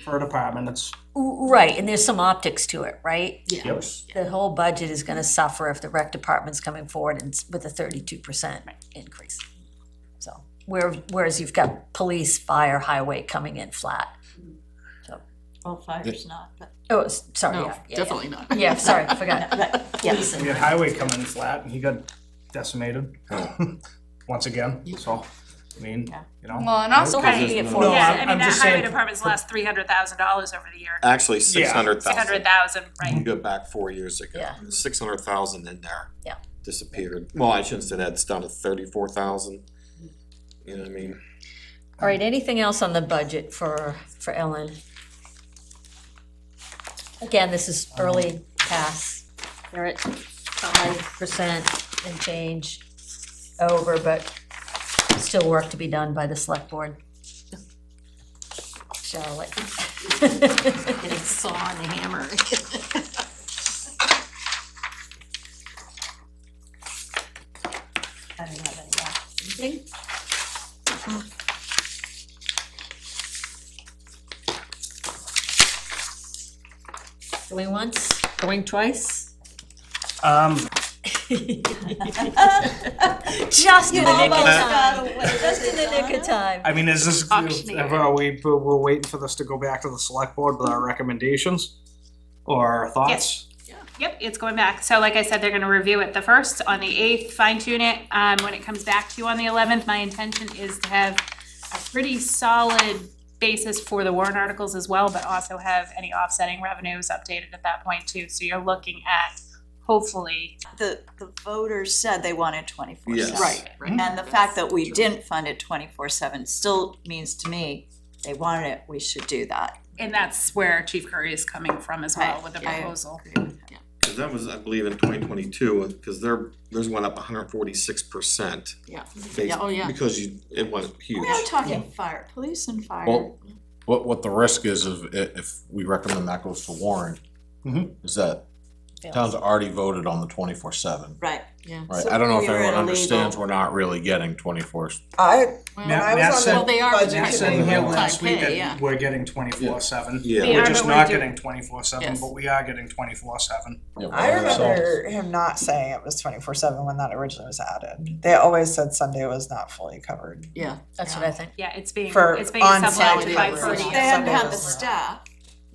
for a department, it's, Right, and there's some optics to it, right? Yeah. The whole budget is gonna suffer if the rec department's coming forward and with a 32% increase. So, whereas you've got police, fire, highway coming in flat. Well, fire's not, but. Oh, sorry, No, yeah. definitely not. Yeah, sorry, I forgot. But, yeah. Police we and had highway coming in flat and he got decimated once again, so, I mean, you know. Well, and also, How do you get No, 40? Yeah, I I'm mean, that just highway saying- department's lost $300,000 over the year. Actually, 600,000. 600,000, right? You go back 4 years ago. Yeah. 600,000 in there. Yeah. Disappeared. Well, I shouldn't say that. It's down to 34,000. You know what I mean? All right, anything else on the budget for Ellen? Again, this is early pass. They're at 5% and change over, but still work to be done by the select board. Charlotte. Getting saw and the hammer. I don't have any, anything? Going once, going twice? Um, Just in the nick of Almost time. got away. Just in the nick of time. I mean, is this, Auctioneer. are we're waiting for this to go back to the select board with our recommendations or our thoughts? Yep, it's going back. So like I said, they're gonna review it the first, on the 8th, fine tune it. When it comes back to you on the 11th, my intention is to have a pretty solid basis for the warrant articles as well, but also have any offsetting revenues updated at that point too. So you're looking at, hopefully, The voters said they wanted 24/7. Yes. Right, right. And the fact that we didn't fund it 24/7 still means to me, they wanted it, we should do that. and that's where Chief Curry is coming from as well Right, with the yeah. proposal. Because that was, I believe, in 2022, because theirs went up 146%. Yeah. Yeah, oh, yeah. Because it went huge. We are talking fire, police and fire. Well, what the risk is of if we recommend that goes to Warren, Mhm. is that towns already voted on the 24/7. Right. Yeah. Right, So I don't know we if were everyone at a understands legal- we're not really getting 24. When Matt- I Matt was said- on Well, the they are budget Matt said committee, here Full-time last week pay, yeah. that we're getting 24/7. Yeah. They We're are, just but we're not do- getting 24/7, Yes. but we are getting 24/7. Yeah, I whatever. remember him not saying it was 24/7 when that originally was added. They always said Sunday was not fully covered. Yeah. That's what I think. Yeah, it's being For supplemented on-Saturday by hours. per They diem. had to have Sunday the was- staff.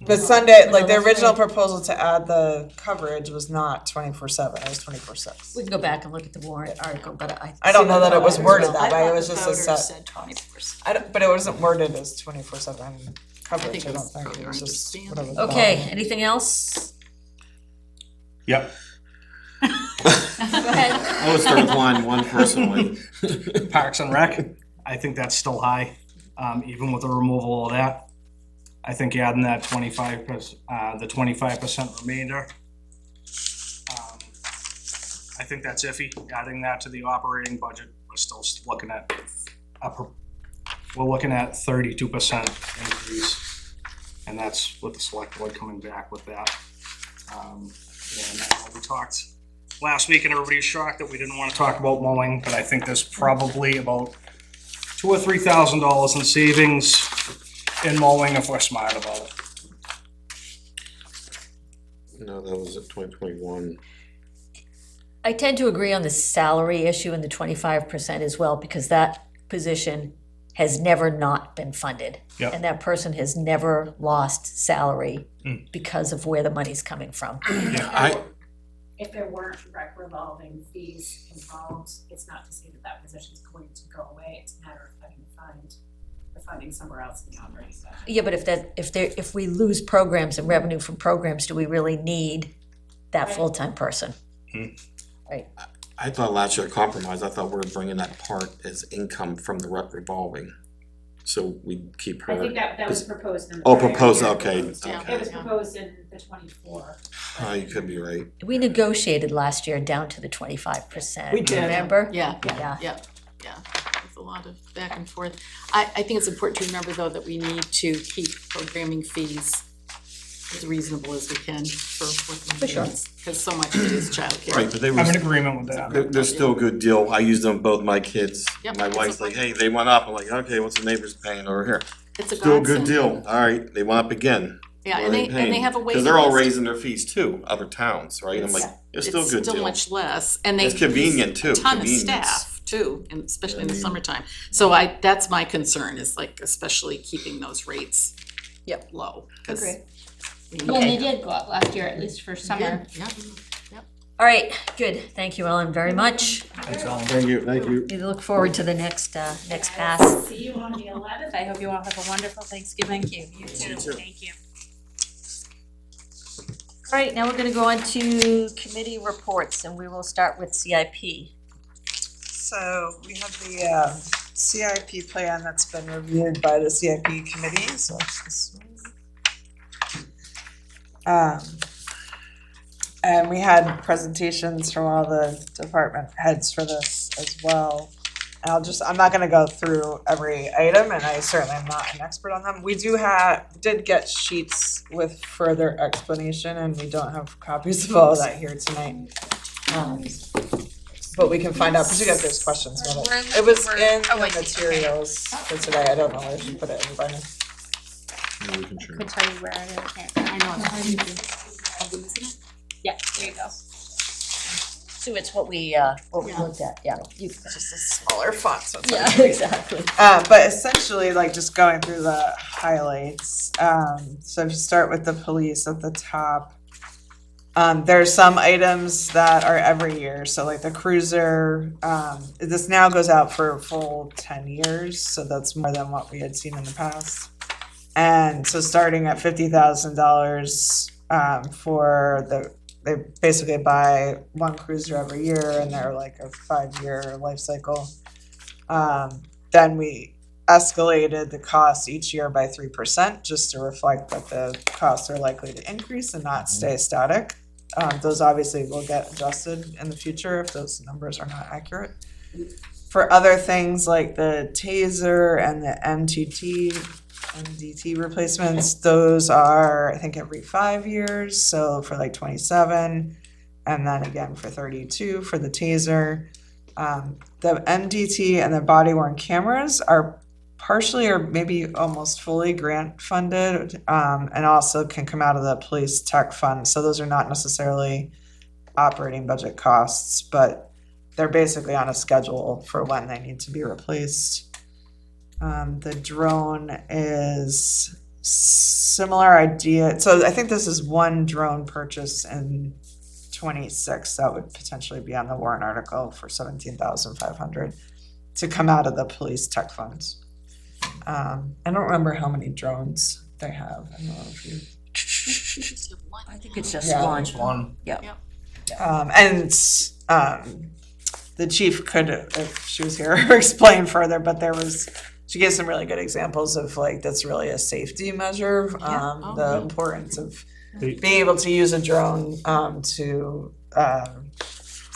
The Sunday, like the that's original right. proposal to add the coverage was not 24/7, it was 24/6. We can go back and look at the warrant article, but I don't know that it was worded I that way, it thought was the just a voters set, said 24/7. but it wasn't worded as 24/7 coverage, think I it don't was think, probably it was just understanding. whatever. the Okay, law- anything else? Yep. Go ahead. I was to decline one personally. Parks and Rec, I think that's still high, even with the removal of that. I think adding that 25%, the 25% remainder. I think that's iffy, adding that to the operating budget, we're still looking at, we're looking at 32% increase. And that's with the select board coming back with that. And I know we talked last week and everybody was shocked that we didn't wanna talk about mowing, but I think there's probably about $2,000 or $3,000 in savings in mowing if we're smart about it. No, that was at 2021. I tend to agree on the salary issue and the 25% as well, because that position has never not been funded. Yep. And that person has never lost salary Mm. because of where the money's coming from. If there weren't rec revolving fees involved, it's not to say that that position's going to go away, it's a matter of having to find the funding somewhere else in the operating budget. Yeah, but if we lose programs and revenue from programs, do we really need that Right. full-time person? I thought last year compromise, I thought we were bringing that part as income from the rep revolving. So we'd keep her. I think that was proposed in the. Oh, prior proposed, year. okay, It was okay. proposed in the 24. Oh, you could be right. We negotiated last year down to the 25%. We did. Remember? Yeah, Yeah. yeah, yeah. with a lot of back and forth. I think it's important to remember, though, that we need to keep programming fees as reasonable as we can for working kids, because so much of it is childcare. Right, but they I'm in were, agreement with that. they're still a good deal. I use them both my kids. Yep, My it's wife's a like, fun- hey, they went up. I'm like, okay, what's the neighbors paying over here? It's a Still a good godsend. deal. All right, they went up again. Yeah, What and are they have a waiting Because they're all list. raising their fees too, other towns, right? I'm like, it's still a good It's still deal. much less, and they It's convenient, too, use a ton of convenience. staff too, and especially in the I mean- summertime. So that's my concern, is like especially keeping those rates Yep. low. 'Cause Agree. we Well, need- they did go up last year, at least for summer. Yeah, All right, good. Thank you, Ellen, very much. Thanks, Ellen. Thank you, thank you. We look forward to the next pass. See you on the 11th. I hope you all have a wonderful Thanksgiving. Thank you. You too. Thank you. All right, now we're gonna go on to committee reports, and we will start with CIP. So we have the CIP plan that's been reviewed by the CIP committee, so it's this one. And we had presentations from all the department heads for this as well. And I'm not gonna go through every item, and I certainly am not an expert on them. We did get sheets with further explanation, and we don't have copies of all of that here tonight. But we can find out, particularly if there's questions about it. It was in Oh, I the see. materials for today, I don't know where she put it, anybody? Maybe we can share. Could tell you where it is. I know. It's Yeah, there you go. So it's what we looked at, yeah. You- It's just a smaller font, so it's Yeah, hard to read. exactly. But essentially, like, just going through the highlights, so if you start with the police at the top, there are some items that are every year, so like the cruiser, this now goes out for a full 10 years, so that's more than what we had seen in the past. And so starting at $50,000, they basically buy one cruiser every year, and they're like a 5-year life cycle. Then we escalated the costs each year by 3%, just to reflect that the costs are likely to increase and not stay static. Those obviously will get adjusted in the future if those numbers are not accurate. For other things like the taser and the MDT replacements, those are, I think, every 5 years, so for like 27, and then again for 32 for the taser. The MDT and the body worn cameras are partially or maybe almost fully grant funded, and also can come out of the police tech fund, so those are not necessarily operating budget costs, but they're basically on a schedule for when they need to be replaced. The drone is similar idea, so I think this is one drone purchase in 26 that would potentially be on the warrant article for 17,500 to come out of the police tech funds. I don't remember how many drones they have. I don't know if you. I think it's just Yeah. one. Just one. The chief could, if she was here, explain further, but she gave some really good examples of like, that's really a safety measure. The importance of being able to use a drone to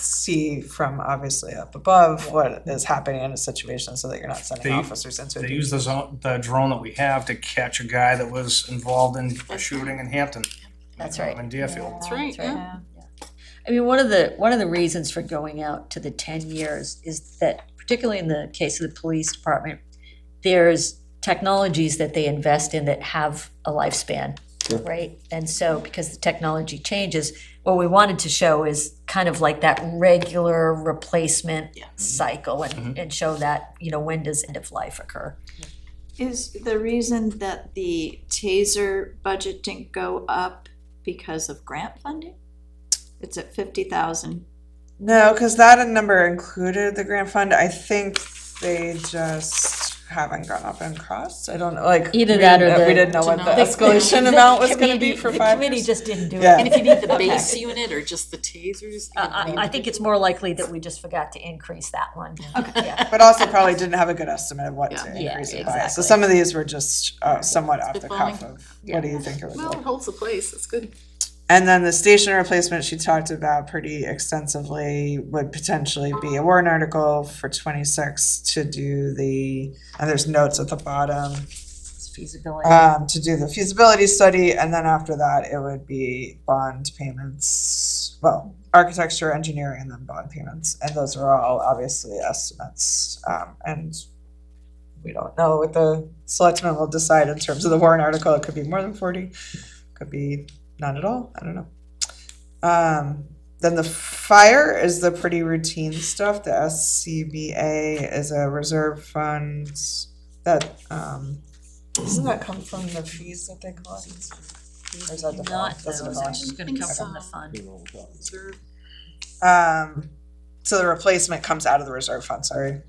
see from obviously up above what is happening in a situation so that you're not sending They- officers into it. They used the drone that we have to catch a guy that was involved in a shooting in Hampton. That's right. In Deerfield. That's right, yeah. I mean, one of the reasons for going out to the 10 years is that, particularly in the case of the police department, there's technologies that they invest in that have a lifespan, right? And so, because the technology changes, what we wanted to show is kind of like that regular replacement cycle and show that, when does end of life occur? Is the reason that the taser budget didn't go up because of grant funding? It's at 50,000. No, because that number included the grant fund. I think they just haven't gone up in costs. I don't know, like. Either that or we the- didn't know what the The- escalation amount was gonna be for 5 The committee years. just didn't do it. Yeah. And if you need the Okay. base unit or just the tasers? I think it's more likely that we just forgot to increase that one. Okay. Yeah. But also probably didn't have a good estimate of what to Yeah. increase Yeah, it by. So exactly. some of these were just somewhat off the cuff Spitballing. of, what do you think it would Well, it look? holds the place, it's good. And then the station replacement she talked about pretty extensively would potentially be a warrant article for 26 to do and there's notes at the bottom, Feasibility. to do the feasibility study, and then after that, it would be bond payments, well, architecture, engineering, and then bond payments, and those are all obviously estimates, and we don't know what the selectmen will decide in terms of the warrant article. It could be more than 40, could be none at all, I don't know. Then the fire is the pretty routine stuff. The SCBA is a reserve fund that, doesn't that come from the fees that they collect? Or is that the Not, bond? That's the it's bond. actually gonna come from the fund. So the replacement comes out of the reserve fund, sorry,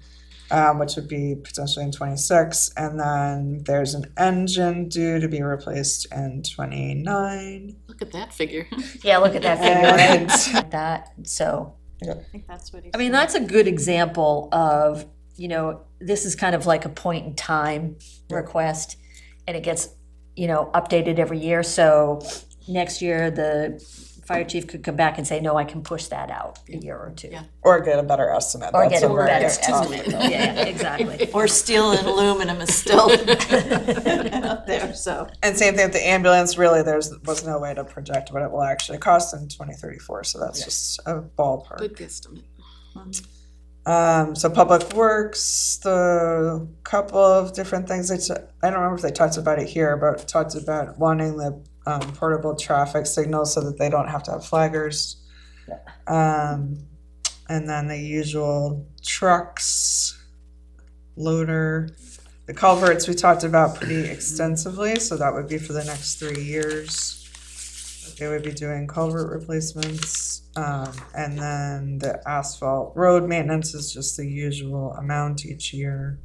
which would be potentially in 26, and then there's an engine due to be replaced in 29. Look at that figure. Yeah, look at that And- figure, right? That, so, I think that's what he I mean, said. that's a good example of, this is kind of like a point in time request, and it gets, updated every year, so next year, the fire chief could come back and say, no, I can push that out a year or two. Yeah. Or get a better estimate. Or That's get a what we're better getting at. estimate, yeah, exactly. Or steel and aluminum is still out there, so. And same thing with the ambulance, really, was no way to project what it will actually cost in 2034, so that's just a ballpark. Good guesstimate. So Public Works, the couple of different things, I don't remember if they talked about it here, but talked about wanting the portable traffic signals so that they don't have to have flaggers. And then the usual trucks, loader, the culverts we talked about pretty extensively, so that would be for the next 3 years. They would be doing culvert replacements, and then the asphalt road maintenance is just the usual amount each year.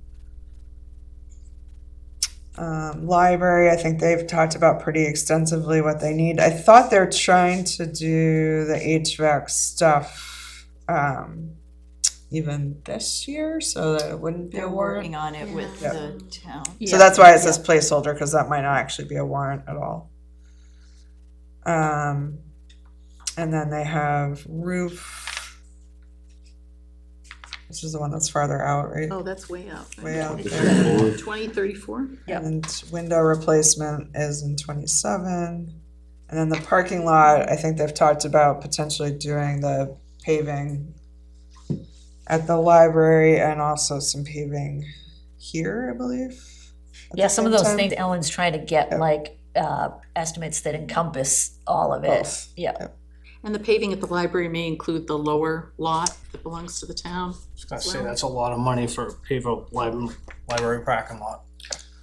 Library, I think they've talked about pretty extensively what they need. I thought they're trying to do the HVAC stuff, even this year, so that it wouldn't be a They're warrant. working on it with Yeah. the town. So that's why it says placeholder, because that might not actually be a warrant at all. And then they have roof, which is the one that's farther out, right? Oh, that's way out. right? Way out there. 2034? Yep. And window replacement is in 27. And then the parking lot, I think they've talked about potentially doing the paving at the library and also some paving here, I believe. at Yeah, the some of same those time. things, Ellen's trying to get Yeah. like, estimates that encompass all of it, Both. yeah. And the paving at the library may include the lower lot that belongs to the town. I was gonna say, that's a lot of money for pave a library parking lot.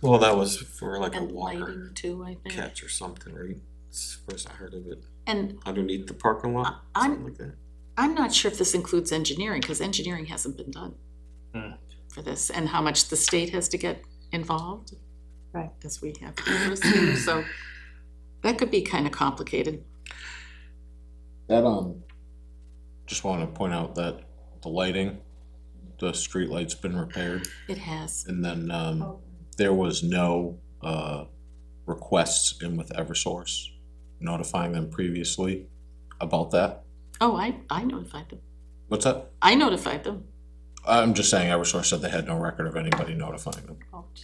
Well, that was for like a And walker lighting too, I think. catch or something, right? It's the first I heard of it. And Underneath the parking lot, I'm- something like that. I'm not sure if this includes engineering, because engineering hasn't been done Hmm. for this, and how much the state has to get involved. Right. As we have interest in, so that could be kind of complicated. That, just wanna point out that the lighting, the street light's been repaired, It has. and then, there was no, requests in with Eversource, notifying them previously about that. Oh, I notified them. What's that? I notified them. I'm just saying Eversource said they had no record of anybody notifying them.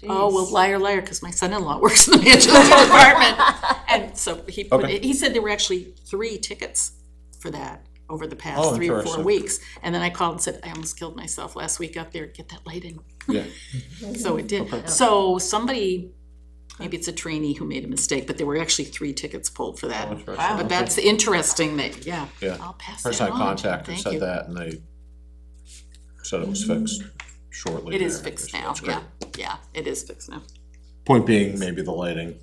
Oh, well, liar, liar, because my son-in-law works in the management department. And so he put, Okay. he said there were actually 3 tickets for that over the past Oh, 3 or 4 interesting. weeks. And then I called and said, I almost killed myself last week up there, get that light in. Yeah. So it did. Okay. So somebody, maybe it's a trainee who made a mistake, but there were actually 3 tickets pulled for Oh, that. interesting. But that's interesting that, yeah, Yeah. I'll pass that Person I on. contacted Thank said you. that, and they said it was fixed shortly. It is thereafter, fixed so now, that's great. yeah, it is fixed now. Point being, maybe the lighting,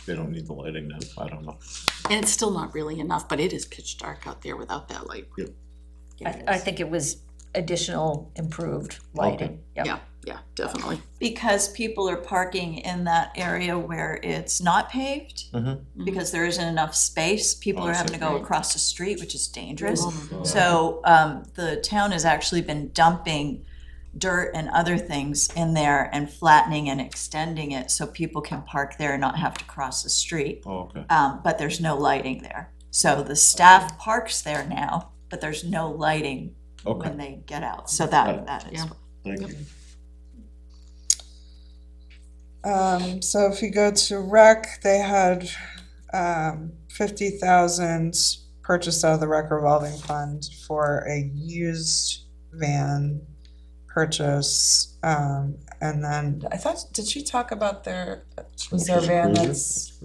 they don't need the lighting now, I don't know. And it's still not really enough, but it is pitch dark out there without that light. Yep. I think it was additional improved lighting, yeah. Yeah, definitely. Because people are parking in that area where it's not paved, because there isn't enough space, people Oh, are I having see. to go across the street, which is dangerous. Oh, So, the town has actually been dumping dirt and other things in there and flattening and extending it so people can park there and not have to cross the street. Oh, okay. But there's no lighting there. So the staff parks there now, but there's no lighting Okay, when they get out, so that is. Yeah. thank you. So if you go to rec, they had 50,000 purchased out of the rec revolving fund for a used van purchase. And then I thought, did she talk about was there a van that's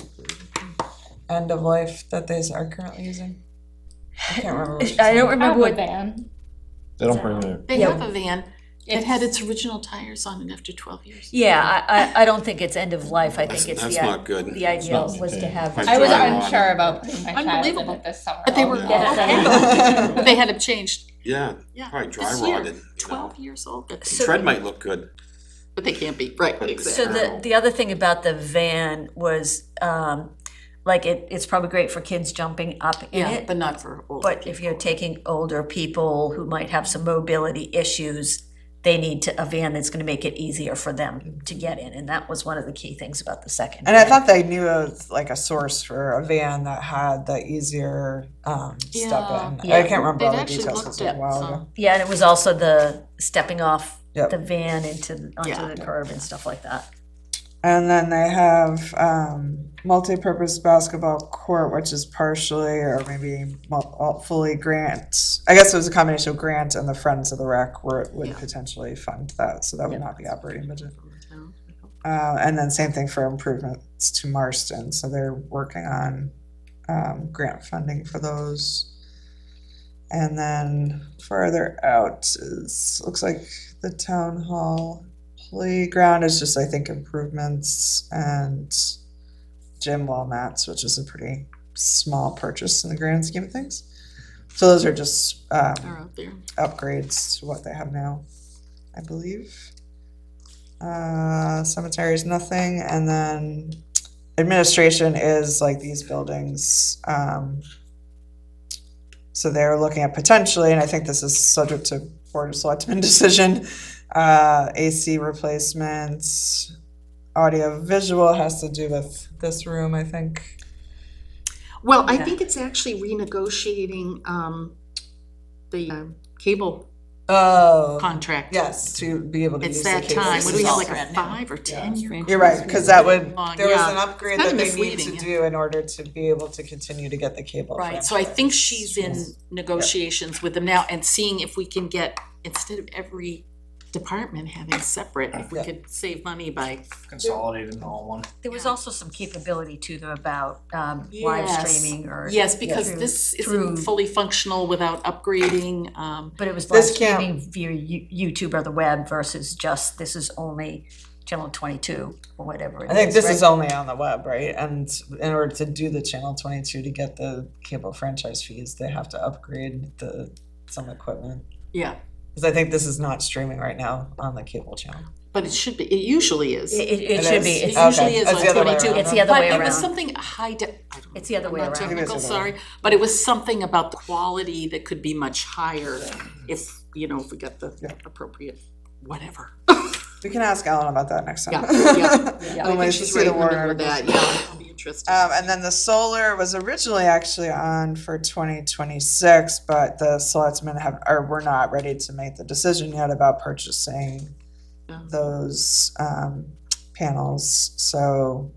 end of life that they are currently using? I can't remember. What she I don't said. remember what, van. They don't bring their, They Yeah. have a van, it had its original tires on it after 12 years. yeah, I don't think it's end of life, I think it's That's the, not good. the ideal not was to maintained. have. Right. I was Dry rot. unsure about putting my child in Unbelievable. it this summer. But they were, Yeah. but they had them changed, Yeah, yeah. probably dry this year, rotted, you know. 12 years old, but So- Tread might look good. they can't be, right, So exactly. the other thing about the van was, like, it's probably great for kids jumping up in Yeah, it. but not for older But if you're taking older people who might have some mobility issues, they need a van that's gonna make it easier for them to get in, and that was one of the key things about the second. And I van. thought they knew it was like a source for a van that had the easier step Yeah. in. Yeah. I can't remember all They'd the actually details, looked it was a at while some. ago. Yeah, and it was also the stepping off Yep. the van onto Yeah. the curb and stuff like that. And then they have multi-purpose basketball court, which is partially or maybe fully grant. I guess it was a combination of grant and the Friends of the Rec where it would Yeah. potentially fund that, so that would Yeah. not be operating budget. No. And then same thing for improvements to Marston, so they're working on grant funding for those. And then farther out looks like the town hall playground is just, I think, improvements and gym wall mats, which is a pretty small purchase in the grand scheme of things. So those are just Are out there. upgrades to what they have now, I believe. Cemetery is nothing, and then administration is like these buildings. So they're looking at potentially, and I think this is subject to Board of Selectmen decision, AC replacements, audio visual has to do with this room, I think. Well, I Yeah. think it's actually renegotiating, the cable Oh, contract. yes, to be able to use It's the that cable. time, This what do we is have, all like a brand new. 5 or 10-year? You're right, because that would, Long, there was yeah. an upgrade It's that kinda they need to misleading, do in order to be able to continue to get the cable. Right, so I think franchise. she's in negotiations with them now and seeing if we can get, instead of every department having separate, if we Yeah. could save money by, Consolidated into all one. There was also some capability to them about live Yes. streaming or. yes, because through- this through- isn't fully functional without upgrading, But it was live This can't- streaming via YouTube or the web versus just, this is only channel 22 or whatever it is. I think this right? is only on the web, right? And in order to do the channel 22 to get the cable franchise fees, they have to upgrade some equipment. yeah, Because I think this is not streaming right now on the cable channel. but it should be, it usually is. It It should is? be. It It's- usually is That's the on other way 22. around. It's the other way But it was around. something high It's the other way I'm not around. technical, It is the other way sorry, but it was something about the quality that could be much higher if, you know, if we got the Yeah. appropriate, whatever. We can ask Ellen about that next time. Yeah, yeah. Yeah. I When we think she's see right the in the warrant middle of articles. that, yeah, I'll be interested. And then the solar was originally actually on for 2026, but the selectmen were not ready to make the decision yet about purchasing Yeah. those panels. So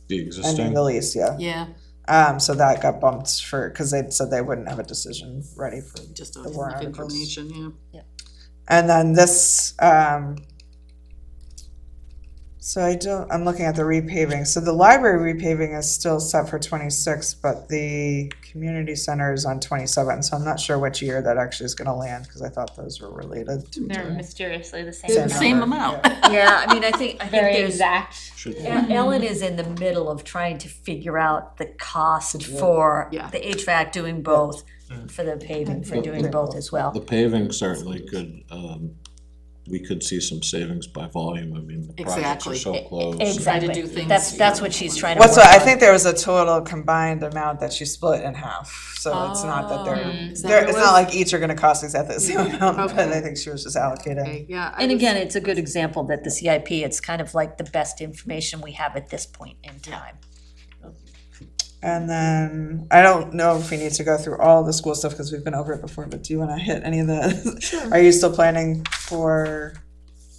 the ending existing, the lease, yeah. Yeah, So that got bumped because they said they wouldn't have a decision ready for. just The enough warrant articles. information, yeah. And then this, so I'm looking at the repaving. So the library repaving is still set for 26, but the community center is on 27. So I'm not sure which year that actually is gonna land, because I thought those were related. They're mysteriously the They're same. the same number, amount. Yeah, I mean, I think Very there's. exact. should be. Ellen is in the middle of trying to figure out the cost for Yeah. the HVAC doing both, for the paving for doing both as well. The paving certainly could, we could see some savings by volume, I mean, the projects are Exactly. so close. Try to Exactly. do things, That's yeah. what she's trying to work What's on. I think there was a total combined amount that she split in half. So it's not that Oh, is that they're what it it's was? not like each are gonna cost exactly the same amount, but Okay. I think she was just allocating. Okay, yeah. I And was- again, it's a good example that the CIP, it's kind of like the best information we have at this point in time. And then, I don't know if we need to go through all the school stuff, because we've been over it before, but do you wanna hit any of the, are you still planning for,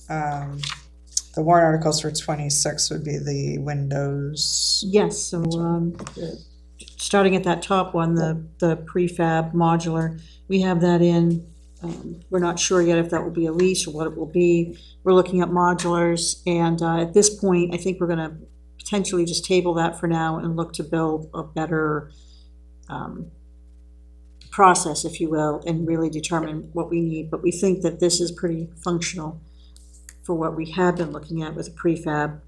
the warrant articles for 26 would be the windows? Yes, so, starting at that top one, the prefab modular, we have that in. We're not sure yet if that will be a lease or what it will be. We're looking at modulars, and, at this point, I think we're gonna potentially just table that for now and look to build a better, process, if you will, and really determine what we need. But we think that this is pretty functional for what we have been looking at with prefab.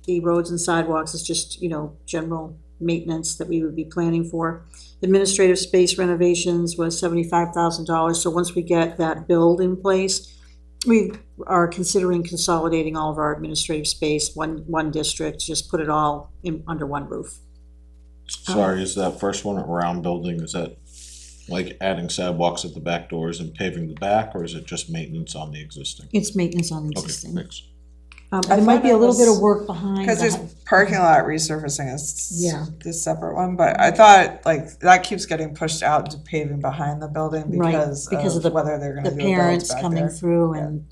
The roads and sidewalks is just, general maintenance that we would be planning for. Administrative space renovations was $75,000, so once we get that build in place, we are considering consolidating all of our administrative space, one district, just put it all under one roof. Sorry, is that first one around building, is that like adding sidewalks at the back doors and paving the back, or is it just maintenance on the existing? It's maintenance on the Okay, existing. thanks. There might be a little bit of work behind. Because there's that. parking lot resurfacing is Yeah. this separate one, but I thought like that keeps getting pushed out to paving behind the building Right, because of whether they're gonna The do a build parents back coming there. through and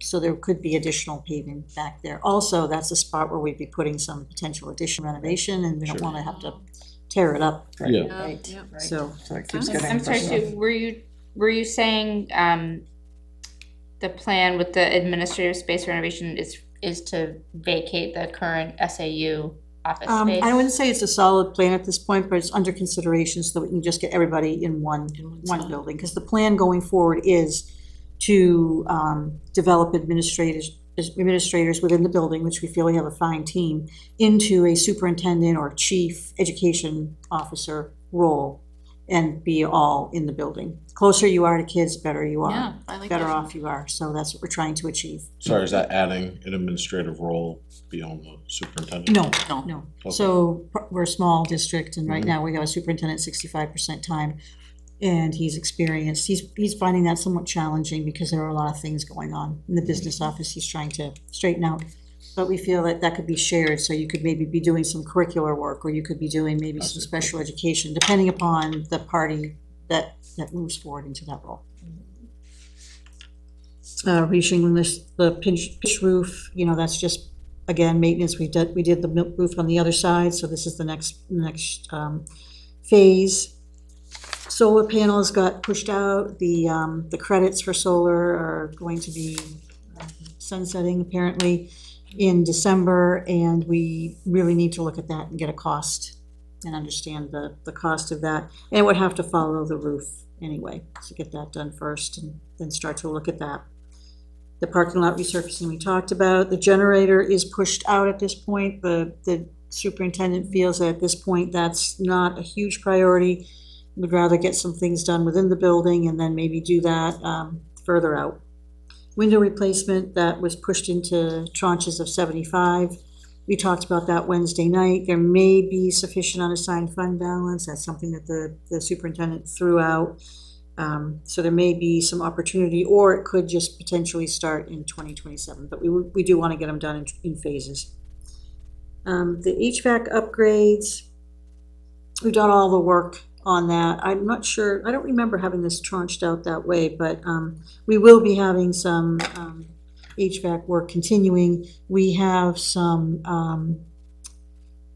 so there could be additional paving back there. Also, that's a spot where we'd be putting some potential addition renovation, and we don't Sure. wanna have to tear it up, Yeah, Right. so. So it keeps I'm getting sorry, pushed off. Sue, were you saying, the plan with the administrative space renovation is to vacate the current SAU office space? I wouldn't say it's a solid plan at this point, but it's under consideration so that we can just get everybody in one spot. building. Because the plan going forward is to develop administrators within the building, which we feel we have a fine team, into a superintendent or chief education officer role and be all in the building. Closer you are to kids, better you are. Yeah, I like Better that. off you are. So that's what we're trying to achieve. sorry, is that adding an administrative role beyond the superintendent? No. Okay. So we're a small district, and right Mhm. now we have a superintendent 65% time. And he's experienced, he's finding that somewhat challenging because there are a lot of things going on in the business office he's trying to straighten out. But we feel that that could be shared, so you could maybe be doing some curricular work, or you could be doing maybe some special education, depending upon the party that moves forward into that role. Reshingling the pitch roof, that's just, again, maintenance. We did the roof on the other side, so this is the next phase. Solar panels got pushed out. The credits for solar are going to be sunsetting apparently in December, and we really need to look at that and get a cost and understand the cost of that. And it would have to follow the roof anyway, so get that done first and then start to look at that. The parking lot resurfacing we talked about. The generator is pushed out at this point. The superintendent feels that at this point that's not a huge priority. Would rather get some things done within the building and then maybe do that further out. Window replacement, that was pushed into tranches of 75. We talked about that Wednesday night. There may be sufficient unassigned fund balance. That's something that the superintendent threw out. So there may be some opportunity, or it could just potentially start in 2027. But we do want to get them done in phases. The HVAC upgrades, we've done all the work on that. I'm not sure, I don't remember having this tranched out that way, but we will be having some HVAC work continuing. We have some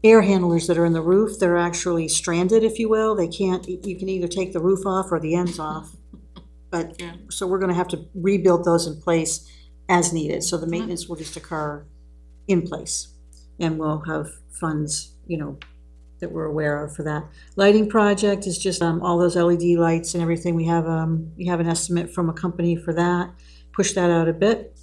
air handlers that are in the roof that are actually stranded, if you will. They can't, you can either take the roof off or the ends off. But, so we're gonna have to rebuild those in place as needed. So the maintenance will just occur in place. And we'll have funds, that we're aware of for that. Lighting project is just all those LED lights and everything. We have an estimate from a company for that. Push that out a bit.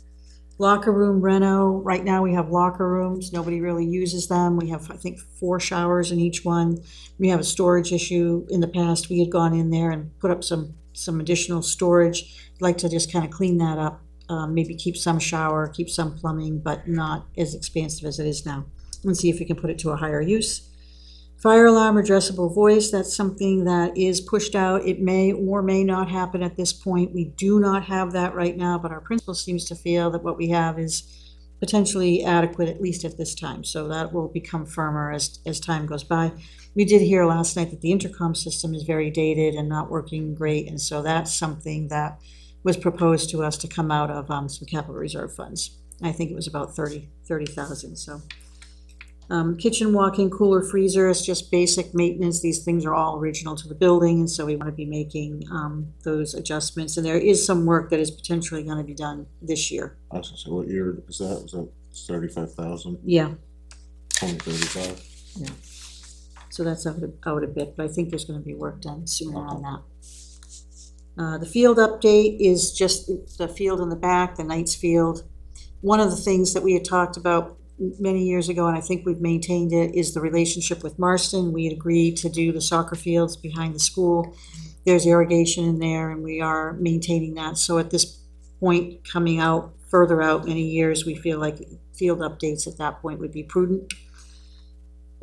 Locker room reno. Right now we have locker rooms. Nobody really uses them. We have, I think, 4 showers in each one. We have a storage issue. In the past, we had gone in there and put up some additional storage. I'd like to just kind of clean that up. Maybe keep some shower, keep some plumbing, but not as expansive as it is now. And see if we can put it to a higher use. Fire alarm addressable voice, that's something that is pushed out. It may or may not happen at this point. We do not have that right now, but our principal seems to feel that what we have is potentially adequate, at least at this time, so that will become firmer as time goes by. We did hear last night that the intercom system is very dated and not working great, and so that's something that was proposed to us to come out of some capital reserve funds. I think it was about 30,000, so. Kitchen walk-in cooler freezer is just basic maintenance. These things are all original to the building, and so we want to be making those adjustments. And there is some work that is potentially going to be done this year. I was gonna say, what year is that? Was that 35,000, Yeah, 2035? so that's out a bit, but I think there's going to be work done sooner on that. The field update is just the field in the back, the Knights Field. One of the things that we had talked about many years ago, and I think we've maintained it, is the relationship with Marston. We had agreed to do the soccer fields behind the school. There's irrigation in there, and we are maintaining that. So at this point, coming out, further out many years, we feel like field updates at that point would be prudent.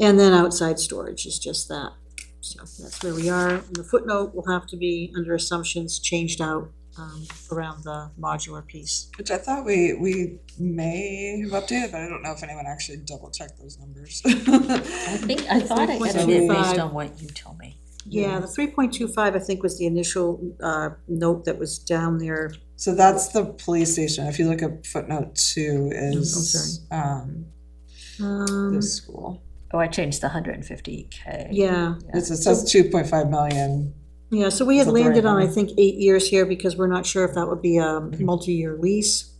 And then outside storage is just that. So that's where we are. And the footnote will have to be, under assumptions, changed out around the modular piece. Which I thought we may have updated, but I don't know if anyone actually double checked those numbers. I thought I edited it based 3.25. on what you told me. Yeah, the 3.25, I think, was the initial note that was down there. So that's the police station. If you look at footnote 2 is the school. Oh, I changed the 150K. Yeah, It says 2.5 million. yeah, so we had So very landed on, I high. think, 8 years here because we're not sure if that would be a multi-year lease.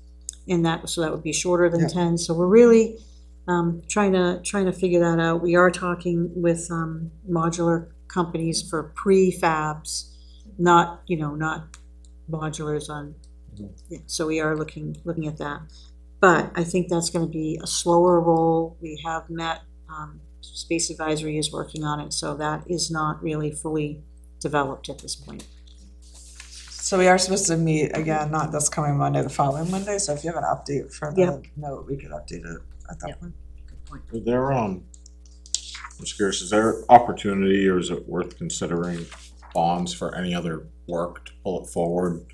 And so that would be shorter than Yeah. 10. So we're really trying to figure that out. We are talking with modular companies for prefabs, not modulars on, yeah, so we are looking at that. But I think that's gonna be a slower roll. We have met, Space Advisory is working on it, so that is not really fully developed at this point. So we are supposed to meet again, not this coming Monday, the following Monday. So if you have an update for the Yeah. note, we could update it at that Yeah. point. Is there, I'm just curious, is there opportunity or is it worth considering bonds for any other work to pull it forward?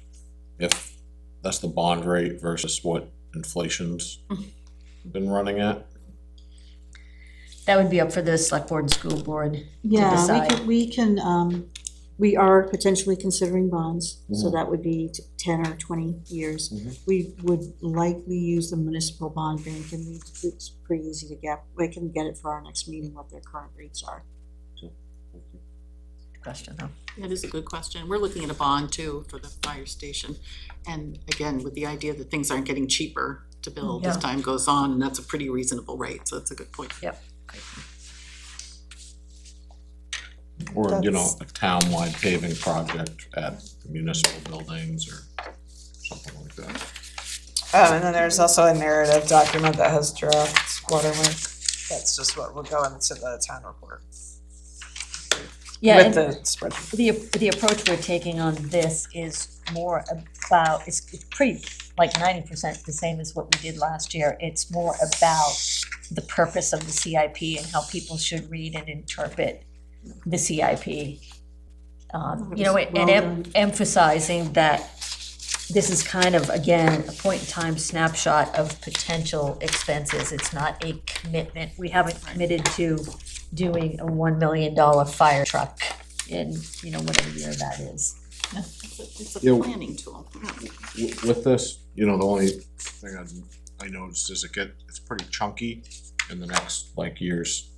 If that's the bond rate versus what inflation's been running at? That would be up for the select board and school board to Yeah, decide. we are potentially considering bonds, so Mhm. that would be 10 or 20 years. Mhm. We would likely use the municipal bond bank, and it's pretty easy to get. We can get it for our next meeting, what their current rates are. Question though. That is a good question. We're looking at a bond too for the fire station. And again, with the idea that things aren't getting cheaper to build as Yeah. time goes on, and that's a pretty reasonable rate, so that's a good point. Or, you know, That's- a town-wide paving project at municipal buildings or something like that. And then there's also a narrative document that has draft watermark. That's just what will go into the town report Yeah, with and the spreadsheet. the approach we're taking on this is more about, it's pretty, like 90% the same as what we did last year. It's more about the purpose of the CIP and how people should read and interpret the CIP. You know, and Well done. emphasizing that this is kind of, again, a point-in-time snapshot of potential expenses. It's not a commitment. We haven't committed to doing a $1 million fire truck in, you know, whatever year that is. It's a Yeah. planning tool. With this, you know, the only thing I noticed is it's pretty chunky in the next, like, years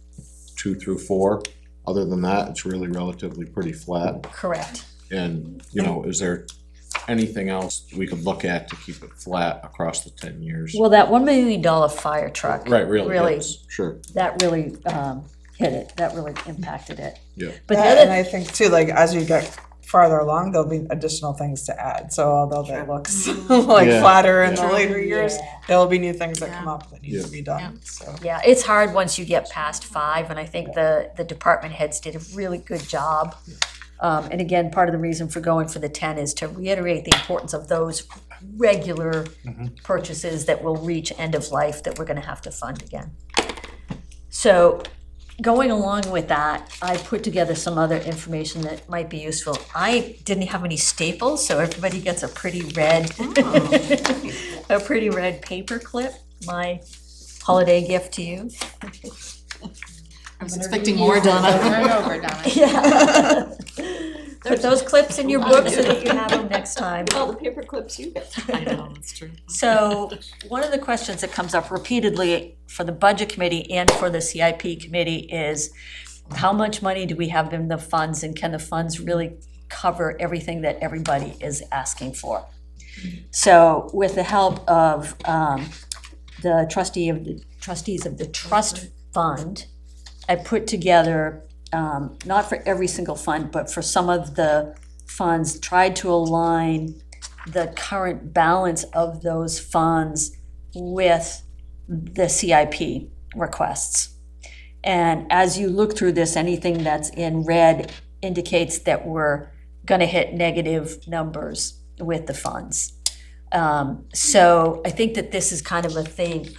2 through 4. Other than that, it's really relatively pretty flat. Correct. And, you know, is there anything else we could look at to keep it flat across the 10 years? Well, that $1 million fire truck. Right, really, Really, yes, sure, that really hit it. That really impacted it. yeah. But the And other, I think too, like, as you get farther along, there'll be additional things to add. So although that looks like Yeah. flatter in the True. later years, there'll be new things that Yeah. come up that need Yeah. to be done, so. yeah, it's hard once you get past 5, and I think the department heads did a really good job. And again, part of the reason for going for the 10 is to reiterate the importance of those regular purchases that will reach end of life that we're gonna have to fund again. So, going along with that, I put together some other information that might be useful. I didn't have any staples, so everybody gets a pretty red, a pretty red paper clip. my holiday gift to you. I was expecting more, Donna. Over and over, Donna. Yeah. Put those clips in your book so that you have them next time. All the paper clips you get. I know, that's true. So one of the questions that comes up repeatedly for the budget committee and for the CIP committee is, how much money do we have in the funds, and can the funds really cover everything that everybody is asking for? So with the help of the trustees of the trust fund, I put together, not for every single fund, but for some of the funds, tried to align the current balance of those funds with the CIP requests. And as you look through this, anything that's in red indicates that we're gonna hit negative numbers with the funds. So I think that this is kind of a thing.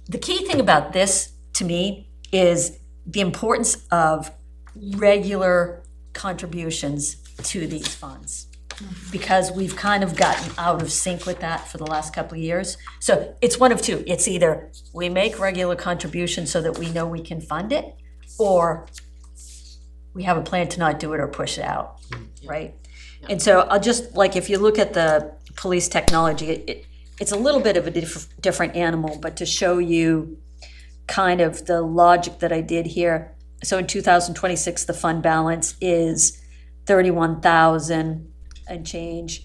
The key thing about this, to me, is the importance of regular contributions to these funds. Because we've kind of gotten out of sync with that for the last couple of years. So it's one of two. It's either we make regular contributions so that we know we can fund it, or we have a plan to not do it or push it out, right? And so I'll just, like, if you look at the police technology, it's a little bit of a different animal, but to show you kind of the logic that I did here. So in 2026, the fund balance is 31,000 and change.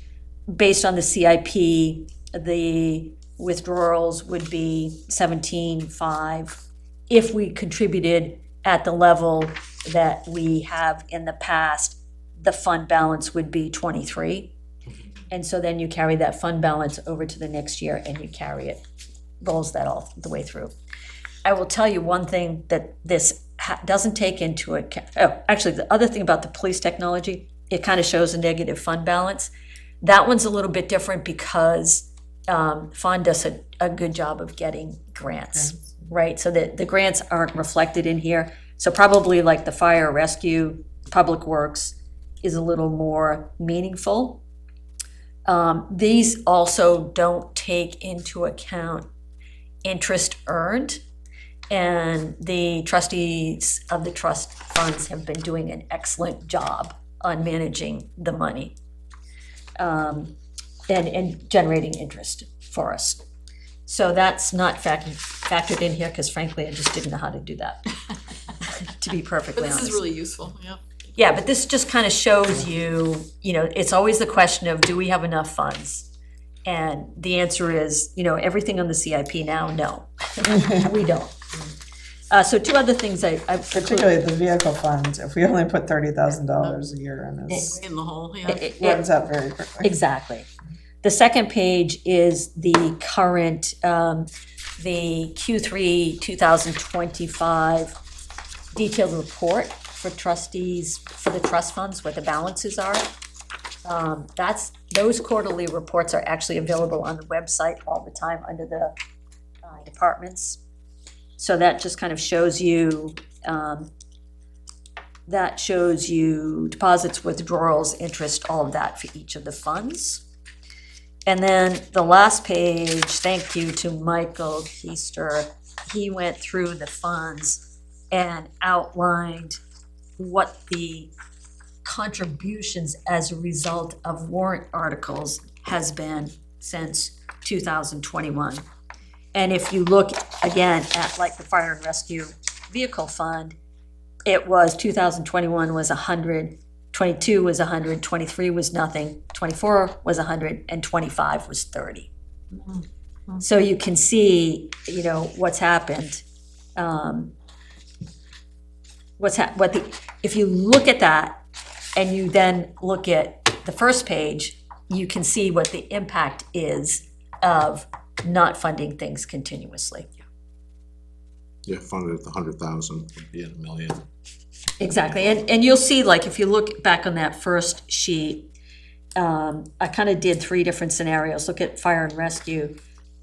Based on the CIP, the withdrawals would be 17.5. If we contributed at the level that we have in the past, the fund balance would be 23. And so then you carry that fund balance over to the next year and you carry it, rolls that all the way through. I will tell you one thing that this doesn't take into account. Oh, actually, the other thing about the police technology, it kind of shows a negative fund balance. That one's a little bit different because FON does a good job of getting grants, right? So that the grants aren't reflected in here. So probably like the fire rescue, public works is a little more meaningful. These also don't take into account interest earned. And the trustees of the trust funds have been doing an excellent job on managing the money and generating interest for us. So that's not factored in here, because frankly, I just didn't know how to do that, to be But perfectly this honest. is really useful, yeah. Yeah, but this just kind of shows you, it's always the question of, do we have enough funds? And the answer is, everything on the CIP now, no, we don't. So two other things I Particularly the vehicle fund, if we only put $30,000 a year in this, In the hole, yeah. it runs out very quickly. Exactly. The second page is the current, the Q3 2025 detailed report for trustees, for the trust funds, what the balances are. Those quarterly reports are actually available on the website all the time under the departments. So that just kind of shows you, deposits, withdrawals, interest, all of that for each of the funds. And then the last page, thank you to Michael Keister. He went through the funds and outlined what the contributions as a result of warrant articles has been since 2021. And if you look again at like the fire and rescue vehicle fund, it was 2021 was 100, 22 was 100, 23 was nothing, 24 was 100, and 25 was 30. So you can see, what's happened. If you look at that and you then look at the first page, you can see what the impact is of not funding things continuously. Yeah, funded at the 100,000 would be at $1 million. Exactly, and you'll see, like, if you look back on that first sheet, I kind of did 3 different scenarios. Look at fire and rescue.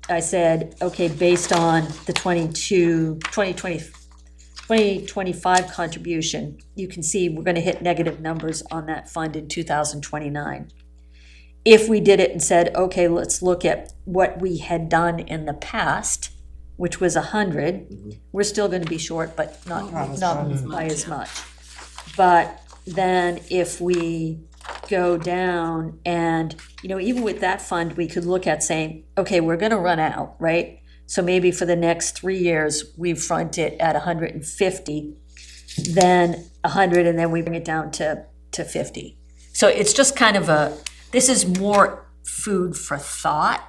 I said, okay, based on the 2025 contribution, you can see we're gonna hit negative numbers on that fund in 2029. If we did it and said, okay, let's look at what we had done in the past, which was 100, we're still gonna be short, but not by as much. But then if we go down and, even with that fund, we could look at saying, okay, we're gonna run out, right? So maybe for the next 3 years, we front it at 150, then 100, and then we bring it down to 50. So it's just kind of this is more food for thought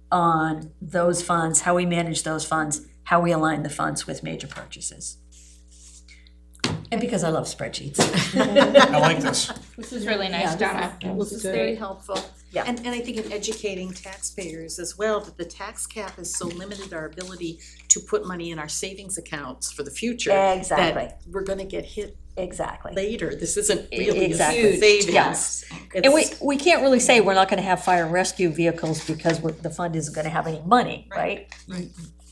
on those funds, how we manage those funds, how we align the funds with major purchases. And because I love spreadsheets. I like this. This is really nice, Donna. This is very helpful. Yeah. And I think in educating taxpayers as well, that the tax cap has so limited our ability to put money in our savings accounts for the future. Exactly. That we're gonna get hit Exactly. later. This isn't really a Exactly. huge savings. Yes. And It's- we can't really say we're not gonna have fire and rescue vehicles because the fund isn't gonna have any money, right? Right.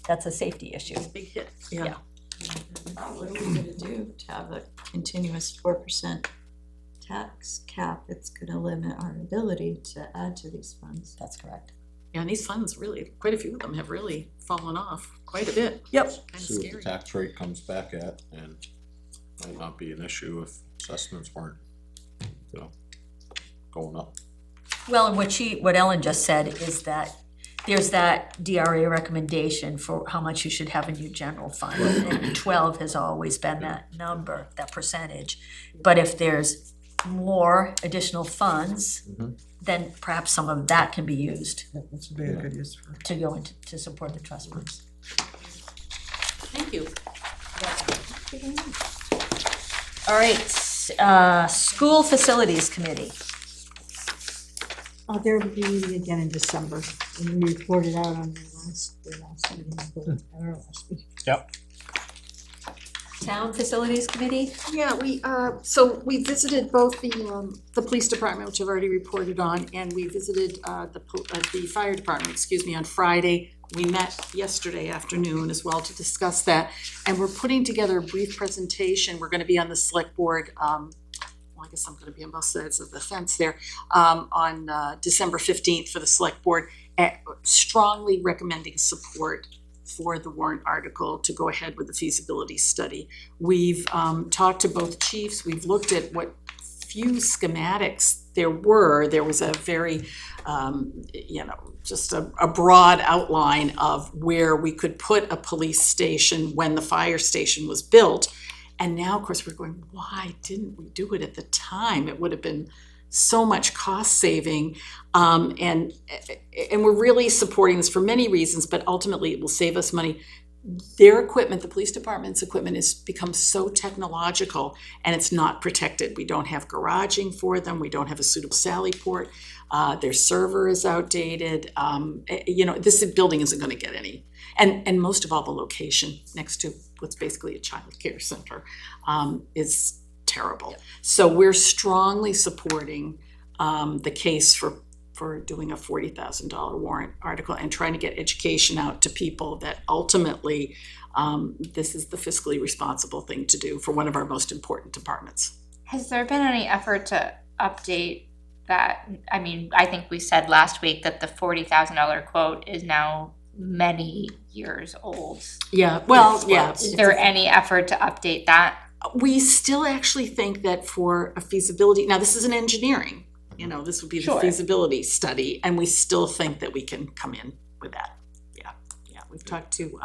That's a safety issue. Big hit, yeah. What are we gonna do to have a continuous 4% tax cap? It's gonna limit our ability to add to these funds. That's correct. Yeah, and these funds really, quite a few of them have really fallen off quite a bit. Yep. Kind of See what the scary. tax rate comes back at, and might not be an issue if assessments weren't, going up. Well, and what Ellen just said is that there's that DRA recommendation for how much you should have in your general fund. And 12 has always been that number, that percentage. But if there's more additional funds, then perhaps some of that can be used This would be a good use for. to go into, to support the trust funds. Thank you. All right, School Facilities Committee. They'll be meeting again in December, and we reported out on their last meeting, our last meeting. Town Facilities Committee? Yeah, so we visited both the police department, which I've already reported on, and we visited the fire department, on Friday. We met yesterday afternoon as well to discuss that, and we're putting together a brief presentation. We're gonna be on the select board, I guess I'm gonna be on both sides of the fence there, on December 15th for the select board, strongly recommending support for the warrant article to go ahead with the feasibility study. We've talked to both chiefs, we've looked at what few schematics there were. There was a very, just a broad outline of where we could put a police station when the fire station was built. And now, of course, we're going, why didn't we do it at the time? It would have been so much cost saving. And we're really supporting this for many reasons, but ultimately it will save us money. Their equipment, the police department's equipment, has become so technological and it's not protected. We don't have garaging for them. We don't have a suitable Sally port. Their server is outdated. This building isn't going to get any. And most of all, the location next to what's basically a child care center is terrible. Yep. So we're strongly supporting the case for doing a $40,000 warrant article and trying to get education out to people that ultimately this is the fiscally responsible thing to do for one of our most important departments. Has there been any effort to update that? I mean, I think we said last week that the $40,000 quote is now many years old. Yeah, well, yeah. Is there any effort to update that? We still actually think that for a feasibility, now this is an engineering, this would be the feasibility study, and we still think that we can come in with that. Yeah. We've talked to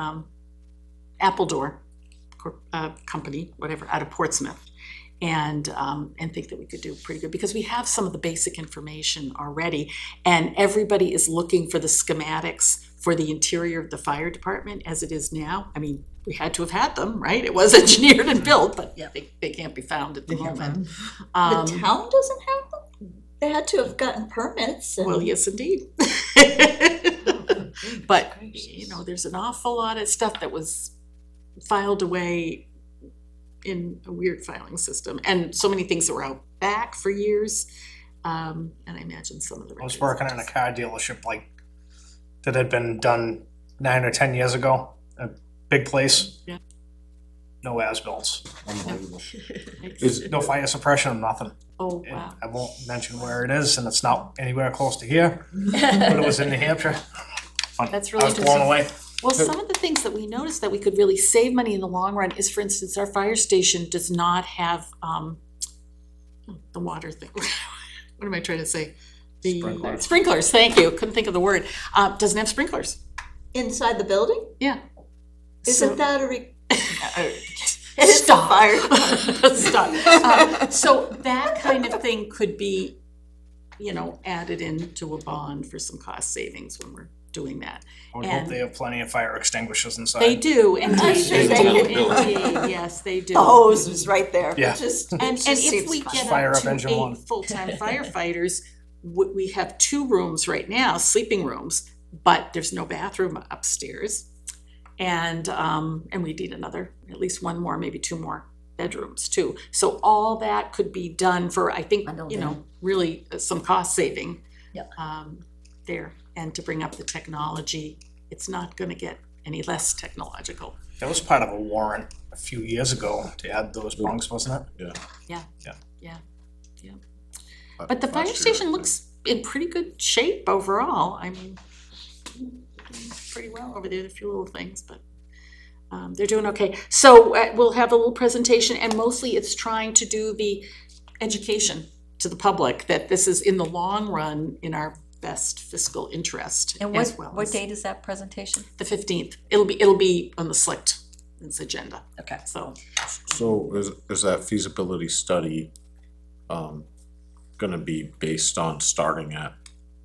Appledore company, whatever, out of Portsmouth, and think that we could do pretty good because we have some of the basic information already, and everybody is looking for the schematics for the interior of the fire department as it is now. I mean, we had to have had them, right? It was engineered and built, but they can't be found at the moment. The town doesn't have them? They had to have gotten permits. Well, yes, indeed. But, there's an awful lot of stuff that was filed away in a weird filing system, and so many things that were out back for years. And I imagine some of the I was working in a car dealership that had been done 9 or 10 years ago, a big place. Yeah. No as-bills, Unbelievable. no fire suppression, nothing. Oh, And wow. I won't mention where it is, and it's not anywhere close to here, but it was in New Hampshire. That's I really was blown away. Well, some of the things that we noticed that we could really save money in the long run is, for instance, our fire station does not have, the water thing. What am I trying to say? The Sprinklers. sprinklers, thank you, couldn't think of the word. Doesn't have sprinklers. Inside the building? Yeah. Isn't So- that a it is a Stop. fire department. Stop. So that kind of thing could be, added into a bond for some cost savings when we're doing that. I would hope And- they have plenty of fire extinguishers inside. They do, indeed, sure they they do, do. indeed, yes, they do. The hose is right there. Yeah. And if we get Fire up up to engine 8 one. full-time firefighters, we have 2 rooms right now, sleeping rooms, but there's no bathroom upstairs. And we need at least 1 more, maybe 2 more bedrooms too. So all that could be done for, I think, really some cost saving. Yep. There, and to bring up the technology, it's not gonna get any less technological. That was part of a warrant a few years ago to add those bunks, wasn't it? But the fire Last year, I station think. looks in pretty good shape overall. I mean, doing pretty well over there, a few little things, but they're doing okay. So we'll have a little presentation, and mostly it's trying to do the education to the public that this is in the long run in our best fiscal interest And as well. what as date is that presentation? The 15th. It'll be on the selectmen's agenda. Okay. So So is that feasibility study, gonna be based on starting at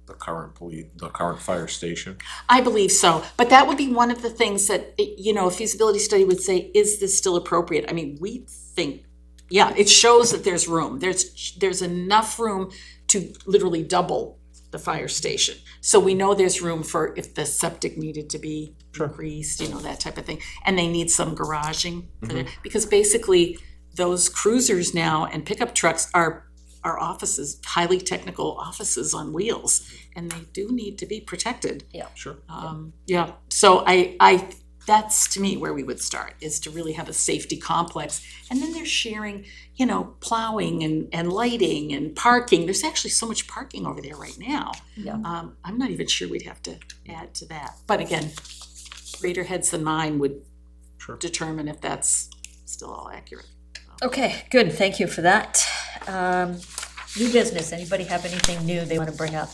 the current fire station? I believe so, but that would be one of the things that, a feasibility study would say, is this still appropriate? I mean, we think, yeah, it shows that there's room. There's enough room to literally double the fire station. So we know there's room for if the septic needed to be increased, that type of thing. And they need some garaging for there, because basically those cruisers now and pickup trucks are offices, highly technical offices on wheels, and they do need to be protected. Sure. So I that's to me where we would start, is to really have a safety complex. And then they're sharing, plowing and lighting and parking. There's actually so much parking over there right now. Yeah. I'm not even sure we'd have to add to that. But again, greater heads than mine would Sure. determine if that's still all accurate. Okay, good, thank you for that. New business, anybody have anything new they want to bring up?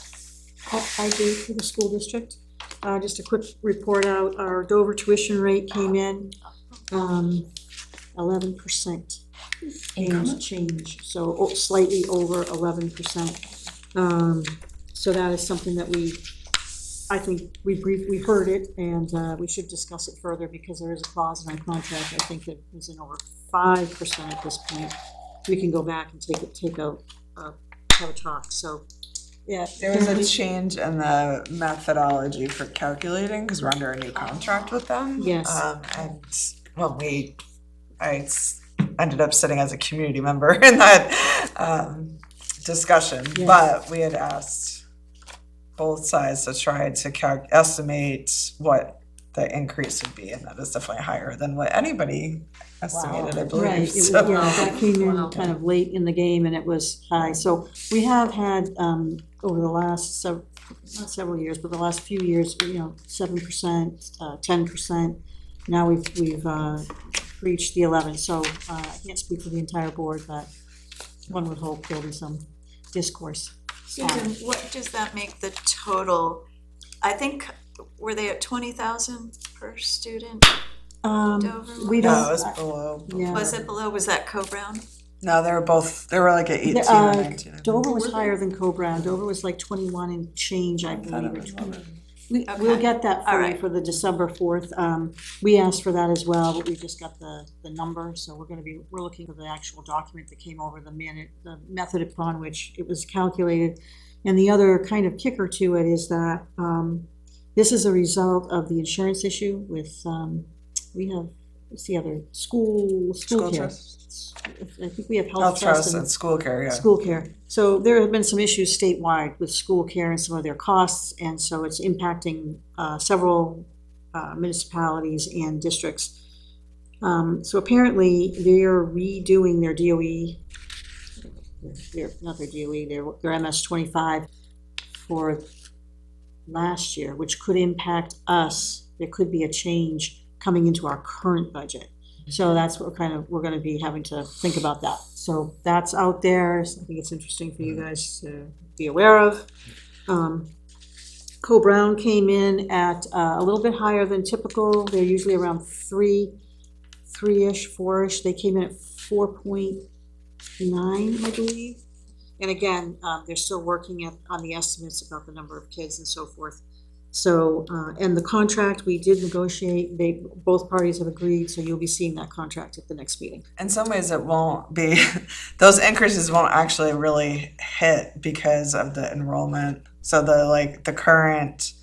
I do for the school district. Just a quick report out, our Dover tuition rate came in, 11% and change, so slightly over 11%. So that is something that I think we heard it, and we should discuss it further, because there is a clause in our contract, I think that is in over 5% at this point. We can go back and have a talk, so, yeah. There was a change in the methodology for calculating, because we're under a new contract with them. Yes. I ended up sitting as a community member in that discussion, Yes. but we had asked both sides to try to estimate what the increase would be, and that is definitely higher than what anybody estimated, I believe. Right, So- that came Wow. in kind of late in the game, and it was high. So we have had, over the last not several years, but the last few years, 7%, 10%. Now we've reached the 11, so I can't speak for the entire board, but one would hope there'll be some discourse. Susan, what does that make the total? I think, were they at 20,000 per student? Dover? We No, don't. it was below. Yeah. Was it below, was that Co-Brown? No, they were like at 18 or 19. Dover was higher than Co-Brown. Dover was like 21 and change, I believe. or 20. We'll Okay. get that All for you right. for the December 4th. We asked for that as well, but we just got the number, so we're looking for the actual document that came over, the method upon which it was calculated. And the other kind of kicker to it is that this is a result of the insurance issue with, we have, what's the other, school care. trust. I think we have Health trust and school care, yeah. School care. So there have been some issues statewide with school care and some of their costs, and so it's impacting several municipalities and districts. So apparently they're redoing their DOE, not their DOE, their MS-25 for last year, which could impact us there could be a change coming into our current budget. So that's what we're gonna be having to think about that. So that's out there, so I think it's interesting for you guys to be aware of. Co-Brown came in at a little bit higher than typical. They're usually around three-ish, four-ish. They came in at 4.9, I believe. And again, they're still working on the estimates about the number of kids and so forth. So, and the contract, we did negotiate, both parties have agreed, so you'll be seeing that contract at the next meeting. In some ways, it won't be, those increases won't actually really hit because of the enrollment. So the current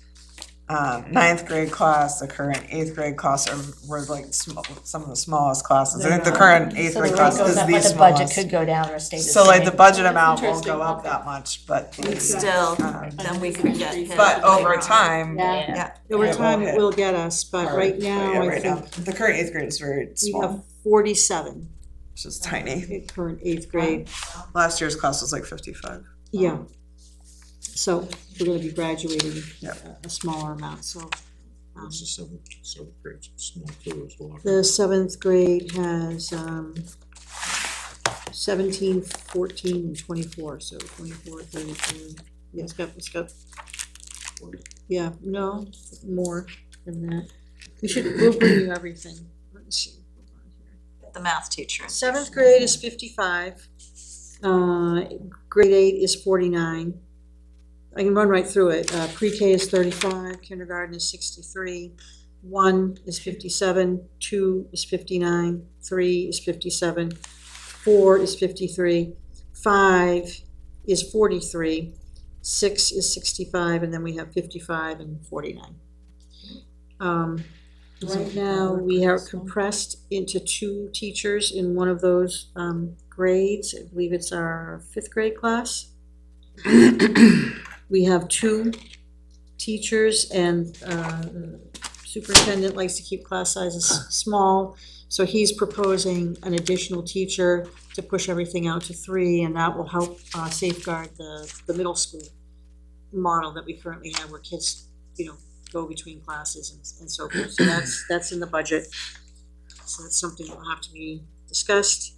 ninth grade class, the current eighth grade class were like some of the smallest classes. I think the current eighth grade class is the But the budget smallest. could go down or stay the same. So like the budget amount won't interesting. go up that much, but Still, then we could get hit. but over time, Yeah. Over it time, won't it hit. will get us, but right now, I right now, think the current eighth grade is very we small, have 47 which is tiny. current eighth grade. Last year's class was like 55. Yeah. So we're gonna be graduating Yeah. a smaller amount, so. It's just seventh grade, small too as well. The seventh grade has 17, 14, and 24, so 24, 32. Yeah, it's got, yeah, no, more than that. We'll bring you everything. Let me see. Hold on here. The math teacher. Seventh grade is 55. Grade 8 is 49. I can run right through it. Pre-K is 35, kindergarten is 63, 1 is 57, 2 is 59, 3 is 57, 4 is 53, 5 is 43, 6 is 65, and then we have 55 and 49. Right now, we are compressed into 2 teachers in one of those grades. I believe it's our 5th grade class. We have 2 teachers, and the superintendent likes to keep class sizes small, so he's proposing an additional teacher to push everything out to 3, and that will help safeguard the middle school model that we currently have, where kids, go between classes and so forth. So that's in the budget. So that's something that will have to be discussed.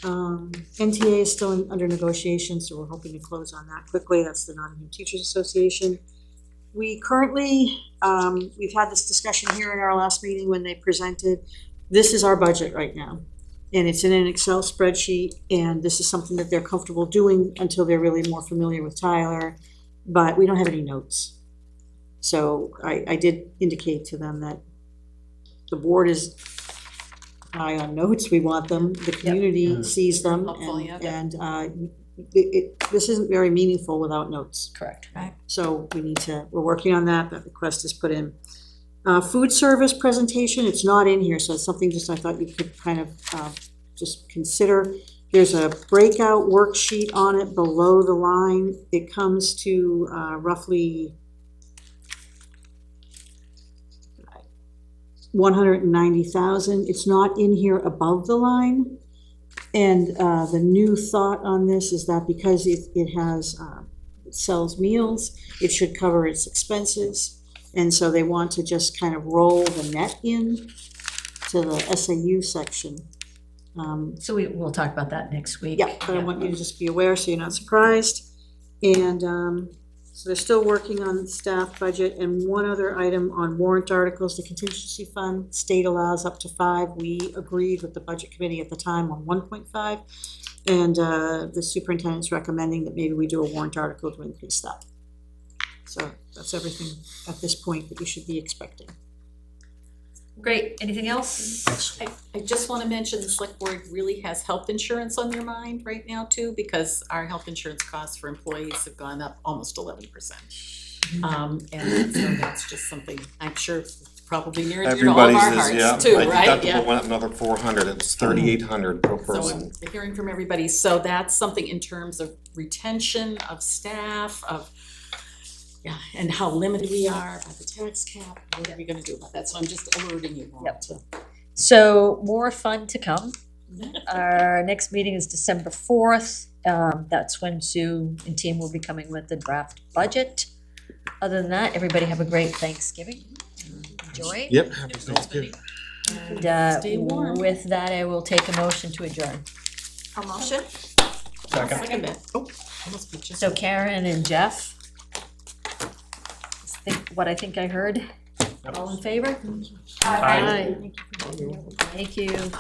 NTA is still under negotiation, so we're hoping to close on that quickly. That's the Nottingham Teachers Association. We currently, we've had this discussion here in our last meeting when they presented. This is our budget right now, and it's in an Excel spreadsheet, and this is something that they're comfortable doing until they're really more familiar with Tyler, but we don't have any notes. So I did indicate to them that the board is high on notes. We want them, the community sees them, Helpful, yeah. and this isn't very meaningful without notes. Correct. So we're working on that request is put in. Food service presentation, it's not in here, so it's something just I thought you could kind of just consider. There's a breakout worksheet on it below the line. It comes to roughly 190,000. It's not in here above the line. And the new thought on this is that because it sells meals, it should cover its expenses. And so they want to just kind of roll the net in to the SAU section. So we'll talk about that next week. Yeah, but I want you to just be aware so you're not surprised. And so they're still working on the staff budget. And one other item on warrant articles, the contingency fund, state allows up to 5. We agreed with the budget committee at the time on 1.5. And the superintendent's recommending that maybe we do a warrant article to increase that. So that's everything at this point that you should be expecting. Great. Anything else? I just want to mention the select board really has health insurance on their mind right now too, because our health insurance costs for employees have gone up almost 11%. And so that's just something I'm sure it's probably near and dear to all of Everybody's our is, yeah, hearts too, my right? deductible Yeah. went up another 400, it's 3,800 per So person. I'm hearing from everybody, so that's something in terms of retention of staff, and how limited we are by the tax cap. What are we gonna do about that? So I'm just alerting you all Yep. to. So more fun to come. Our next meeting is December 4th. That's when Sue and team will be coming with the draft budget. Other than that, everybody have a great Thanksgiving. enjoy. Yep, happy Thanksgiving. And Stay warm. with that, I will take a motion to adjourn. A motion? Second it. Oh, almost beat you. So Karen and Jeff, think what I think I heard. All in favor? Aye. Thank you.